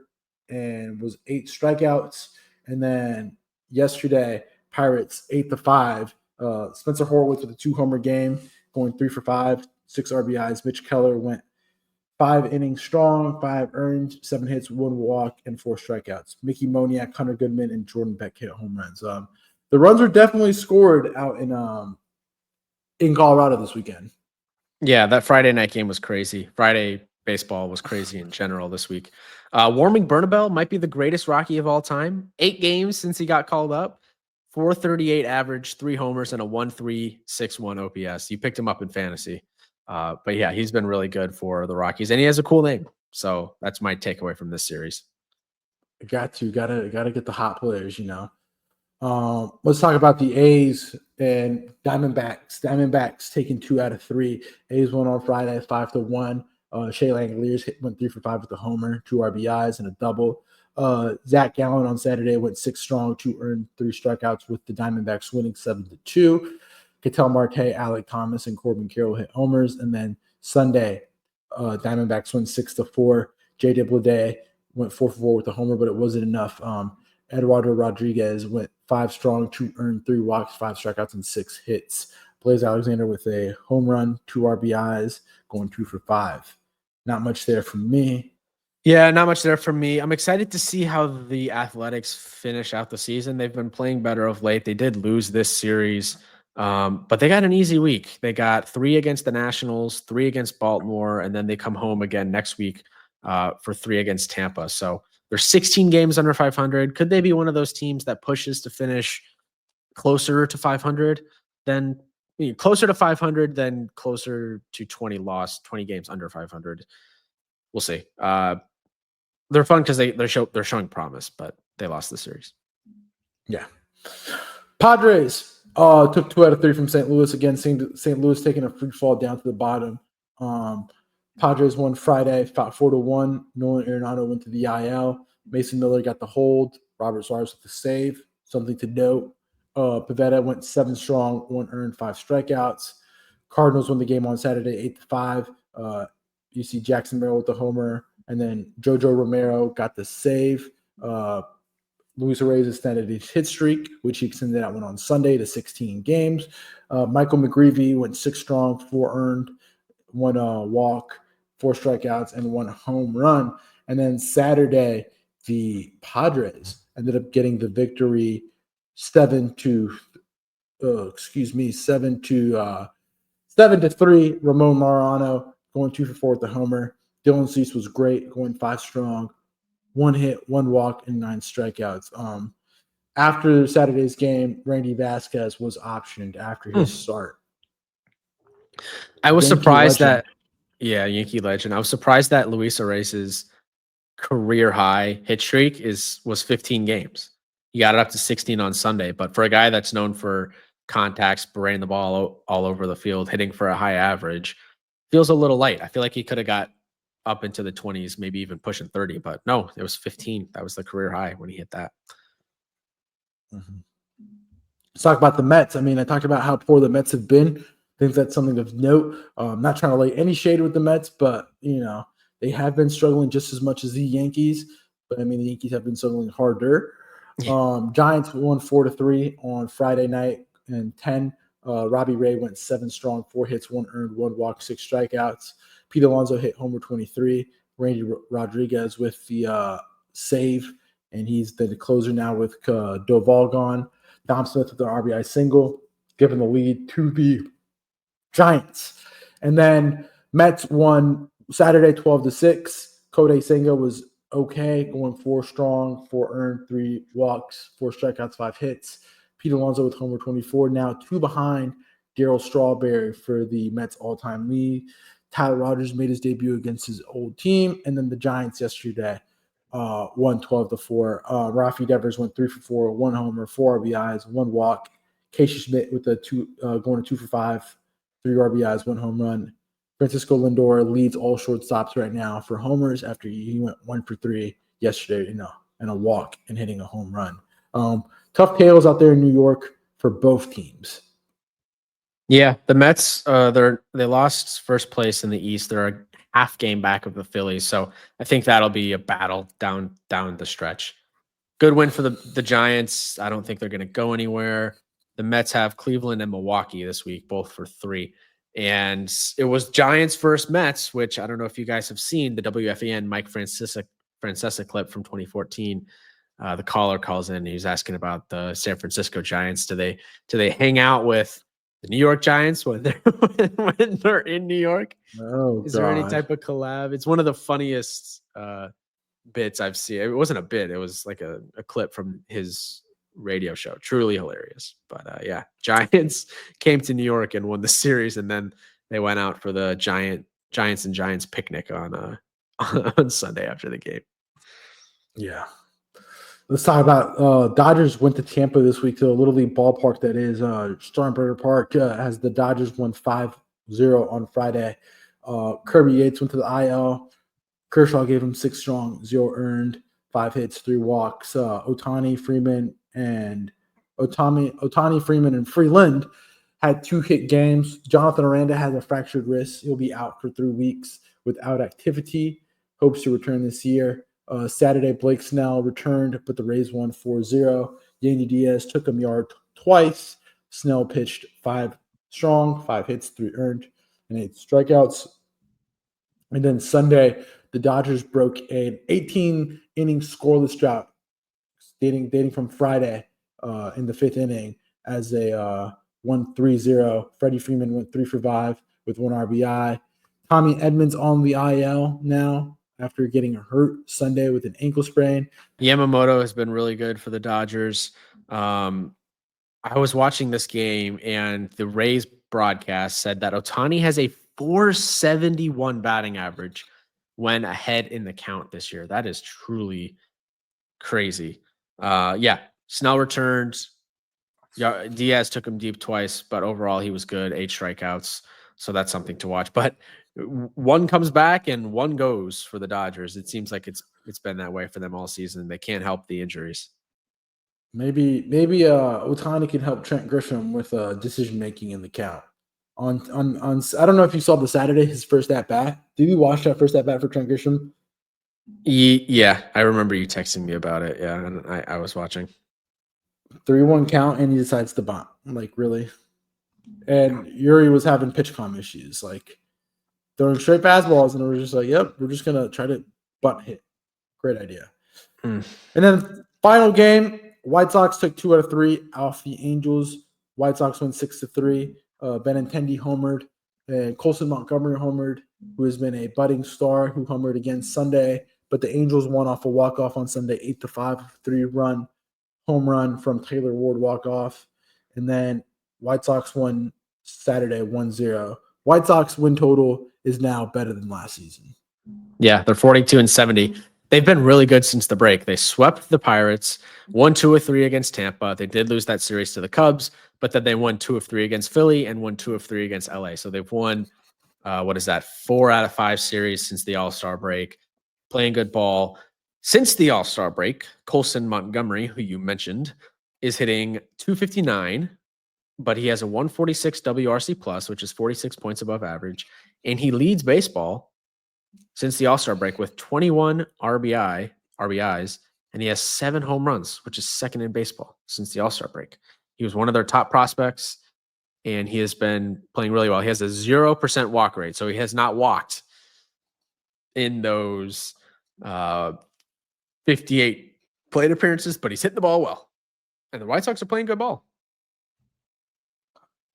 and was 8 strikeouts. And then yesterday, Pirates 8-5. Spencer Horwitz with a 2-homer game, going 3 for 5, 6 RBIs. Mitch Keller went 5 innings strong, 5 earned, 7 hits, 1 walk, and 4 strikeouts. Mickey Moniak, Hunter Goodman, and Jordan Beck hit home runs. The runs were definitely scored out in Colorado this weekend. Yeah, that Friday night game was crazy. Friday baseball was crazy in general this week. Warming Bernabel might be the greatest Rocky of all time. 8 games since he got called up. 438 average, 3 homers, and a 1.361 OPS. You picked him up in fantasy. But yeah, he's been really good for the Rockies, and he has a cool name. So that's my takeaway from this series. Gotta get the hot players, Let's talk about the A's and Diamondbacks. Diamondbacks taking 2 out of 3. A's won on Friday 5-1. Shea Langeliers went 3 for 5 with a homer, 2 RBIs, and a double. Zach Gallen on Saturday went 6 strong, 2 earned, 3 strikeouts, with the Diamondbacks winning 7-2. Ketel Marte, Alec Thomas, and Corbin Carroll hit homers. And then Sunday, Diamondbacks went 6-4. J.J. Bleday went 4 for 4 with a homer, but it wasn't enough. Eduardo Rodriguez went 5 strong, 2 earned, 3 walks, 5 strikeouts, and 6 hits. Blaze Alexander with a home run, 2 RBIs, going 2 for 5. Not much there from me. Yeah, not much there from me. I'm excited to see how the Athletics finish out the season. They've been playing better of late. They did lose this series, but they got an easy week. They got 3 against the Nationals, 3 against Baltimore, and then they come home again next week for 3 against Tampa. So they're 16 games under 500. Could they be one of those teams that pushes to finish closer to 500 than closer to 500 than closer to 20 games under 500? We'll see. They're fun because they're showing promise, but they lost the series. Yeah. Padres took 2 out of 3 from St. Louis. Again, St. Louis taking a free fall down to the bottom. Padres won Friday 4-1. Nolan Arenado went to the IL. Mason Miller got the hold. Robert Suarez with the save. Something to note. Pivetta went 7 strong, 1 earned, 5 strikeouts. Cardinals won the game on Saturday 8-5. You see Jackson Merrill with the homer, and then Jojo Romero got the save. Luis Arraez extended his hit streak, which he extended that one on Sunday to 16 games. Michael McGreevy went 6 strong, 4 earned, 1 walk, 4 strikeouts, and 1 home run. And then Saturday, the Padres ended up getting the victory 7-3. Ramon Laureano going 2 for 4 with the homer. Dylan Cease was great, going 5 strong, 1 hit, 1 walk, and 9 strikeouts. After Saturday's game, Randy Vasquez was optioned after his start. I was surprised that Yankee legend. I was surprised that Luis Arraez's career high hit streak was 15 games. He got it up to 16 on Sunday, but for a guy that's known for contacts, spraying the ball all over the field, hitting for a high average, feels a little light. I feel like he could have got up into the 20s, maybe even pushing 30, but no, it was 15. That was the career high when he hit that. Mm-hmm. Let's talk about the Mets. I mean, I talked about how poor the Mets have been. I think that's something of note. I'm not trying to lay any shade with the Mets, but, they have been struggling just as much as the Yankees. But, I mean, the Yankees have been struggling harder. Giants won 4-3 on Friday night and 10. Robbie Ray went 7 strong, 4 hits, 1 earned, 1 walk, 6 strikeouts. Pete Alonso hit homer 23. Randy Rodriguez with the save, and he's the closer now with Doval gone. Dom Smith with the RBI single, giving the lead to the Giants. And then Mets won Saturday 12-6. Kodai Senga was okay, going 4 strong, 4 earned, 3 walks, 4 strikeouts, 5 hits. Pete Alonso with homer 24, now 2 behind Darryl Strawberry for the Mets all-time lead. Tyler Rogers made his debut against his old team, and then the Giants yesterday won 12-4. Rafi Devers went 3 for 4, 1 homer, 4 RBIs, 1 walk. Casey Schmidt with going to 2 for 5, 3 RBIs, 1 home run, Francisco Lindor leads all shortstops right now for homers after he went 1 for 3 yesterday, and a walk and hitting a home run. Tough tales out there in New York for both teams. Yeah, the Mets, they lost first place in the East. They're a half game back of the Phillies, so I think that'll be a battle down the stretch. Good win for the Giants. I don't think they're going to go anywhere. The Mets have Cleveland and Milwaukee this week, both for 3. And it was Giants versus Mets, which I don't know if you guys have seen the WFAN Mike Francesa clip from 2014. The caller calls in and he's asking about the San Francisco Giants. Do they hang out with the New York Giants when they're in New York? Oh, Is there any type of collab? It's one of the funniest bits I've seen. It wasn't a bit. It was like a clip from his radio show. Truly hilarious. But yeah, Giants came to New York and won the series, and then they went out for the Giants and Giants picnic on Sunday after the game. Yeah. Let's talk about Dodgers went to Tampa this week to a Little League ballpark that is Sternberger Park, as the Dodgers won 5-0 on Friday. Kirby Yates went to the IL. Kershaw gave him 6 strong, 0 earned, 5 hits, 3 walks. Otani, Freeman, and Freeland had 2 hit games. Jonathan Aranda has a fractured wrist. He'll be out for 3 weeks without activity. Hopes to return this year. Saturday, Blake Snell returned, but the Rays won 4-0. Yandy Diaz took him yard twice. Snell pitched 5 strong, 5 hits, 3 earned, and 8 strikeouts. And then Sunday, the Dodgers broke an 18-inning scoreless drought dating from Friday in the 5th inning as they won 3-0. Freddie Freeman went 3 for 5 with 1 RBI. Tommy Edmonds on the IL now after getting hurt Sunday with an ankle sprain. Yamamoto has been really good for the Dodgers. I was watching this game, and the Rays broadcast said that Otani has a 471 batting average when ahead in the count this year. That is truly crazy. Yeah, Snell returned. Diaz took him deep twice, but overall he was good. 8 strikeouts. So that's something to watch. But one comes back and one goes for the Dodgers. It seems like it's been that way for them all season. They can't help the injuries. Maybe Otani can help Trent Grisham with decision making in the count. On I don't know if you saw the Saturday, his first at bat. Did you watch that first at bat for Trent Grisham? Yeah, I remember you texting me about it. Yeah, and I was watching. 3-1 count, and he decides to bunt. Like, really? And Yuri was having pitch com issues, like throwing straight fastballs, and we're just like, yep, we're just gonna try to bunt hit. Great idea. And then final game, White Sox took 2 out of 3 off the Angels. White Sox went 6-3. Benintendi homered, and Colson Montgomery homered, who has been a budding star, who homered again Sunday. But the Angels won off a walk-off on Sunday, 8-5, 3-run home run from Taylor Ward walk-off. And then White Sox won Saturday 1-0. White Sox win total is now better than last season. Yeah, they're 42-70. They've been really good since the break. They swept the Pirates, won 2 of 3 against Tampa. They did lose that series to the Cubs, but then they won 2 of 3 against Philly and won 2 of 3 against LA. So they've won, 4 out of 5 series since the All-Star break, playing good ball. Since the All-Star break, Colson Montgomery, who you mentioned, is hitting .259, but he has a 146 WRC plus, which is 46 points above average, and he leads baseball since the All-Star break with 21 RBIs, and he has 7 home runs, which is second in baseball since the All-Star break. He was one of their top prospects, and he has been playing really well. He has a 0% walk rate, so he has not walked in those 58 plate appearances, but he's hitting the ball well. And the White Sox are playing good ball.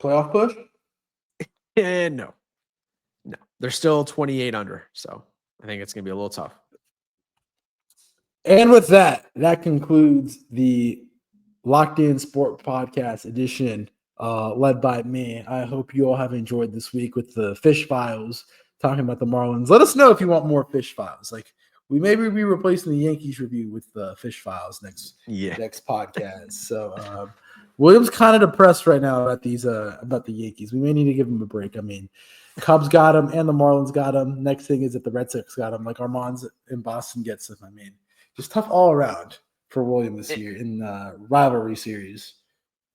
Playoff push? No. They're still 28 under, so I think it's going to be a little tough. And with that concludes the Locked In Sport Podcast edition, led by me. I hope you all have enjoyed this week with the Fish Files, talking about the Marlins. Let us know if you want more Fish Files. Like, we maybe be replacing the Yankees review with the Fish Files next podcast. So William's kind of depressed right now about the Yankees. We may need to give him a break. I mean, Cubs got him and the Marlins got him. Next thing is that the Red Sox got him. Like Armand's in Boston gets him. I mean, just tough all around for William this year in rivalry series.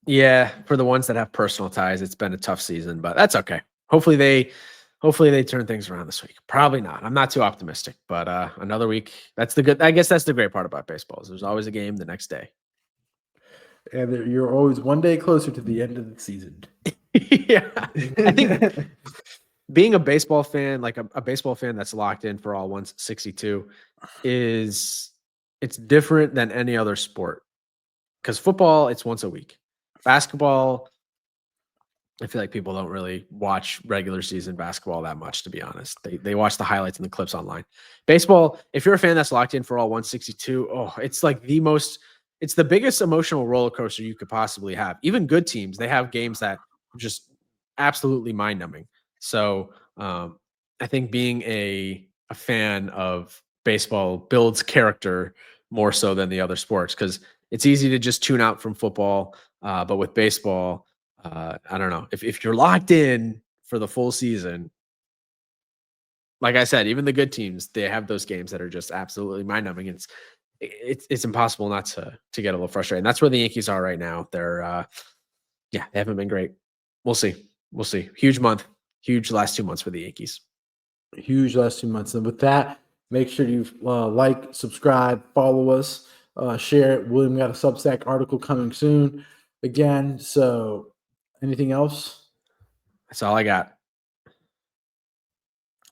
Yeah, for the ones that have personal ties, it's been a tough season, but that's okay. Hopefully they turn things around this week. Probably not. I'm not too optimistic, but another week. I guess that's the great part about baseball is there's always a game the next day. And you're always one day closer to the end of the season. Yeah. I think being a baseball fan, like a baseball fan that's locked in for all 162 it's different than any other sport. Because football, it's once a week. Basketball, I feel like people don't really watch regular season basketball that much, to be honest. They watch the highlights and the clips online. Baseball, if you're a fan that's locked in for all 162, it's like it's the biggest emotional roller coaster you could possibly have. Even good teams, they have games that are just absolutely mind-numbing. So I think being a fan of baseball builds character more so than the other sports because it's easy to just tune out from football. But with baseball, I don't know. If you're locked in for the full season, like I said, even the good teams, they have those games that are just absolutely mind-numbing. It's impossible not to get a little frustrated. And that's where the Yankees are right now. They're they haven't been great. We'll see. Huge month, huge last 2 months for the Yankees. Huge last 2 months. And with that, make sure you like, subscribe, follow us, share it. William got a Substack article coming soon again. So anything else? That's all I got.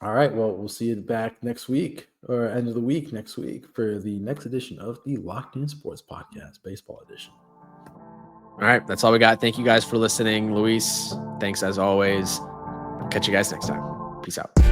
All right. Well, we'll see you back next week or end of the week next week for the next edition of the Locked In Sports Podcast, Baseball Edition. All right. That's all we got. Thank you guys for listening. Luis, thanks as always. Catch you guys next time. Peace out.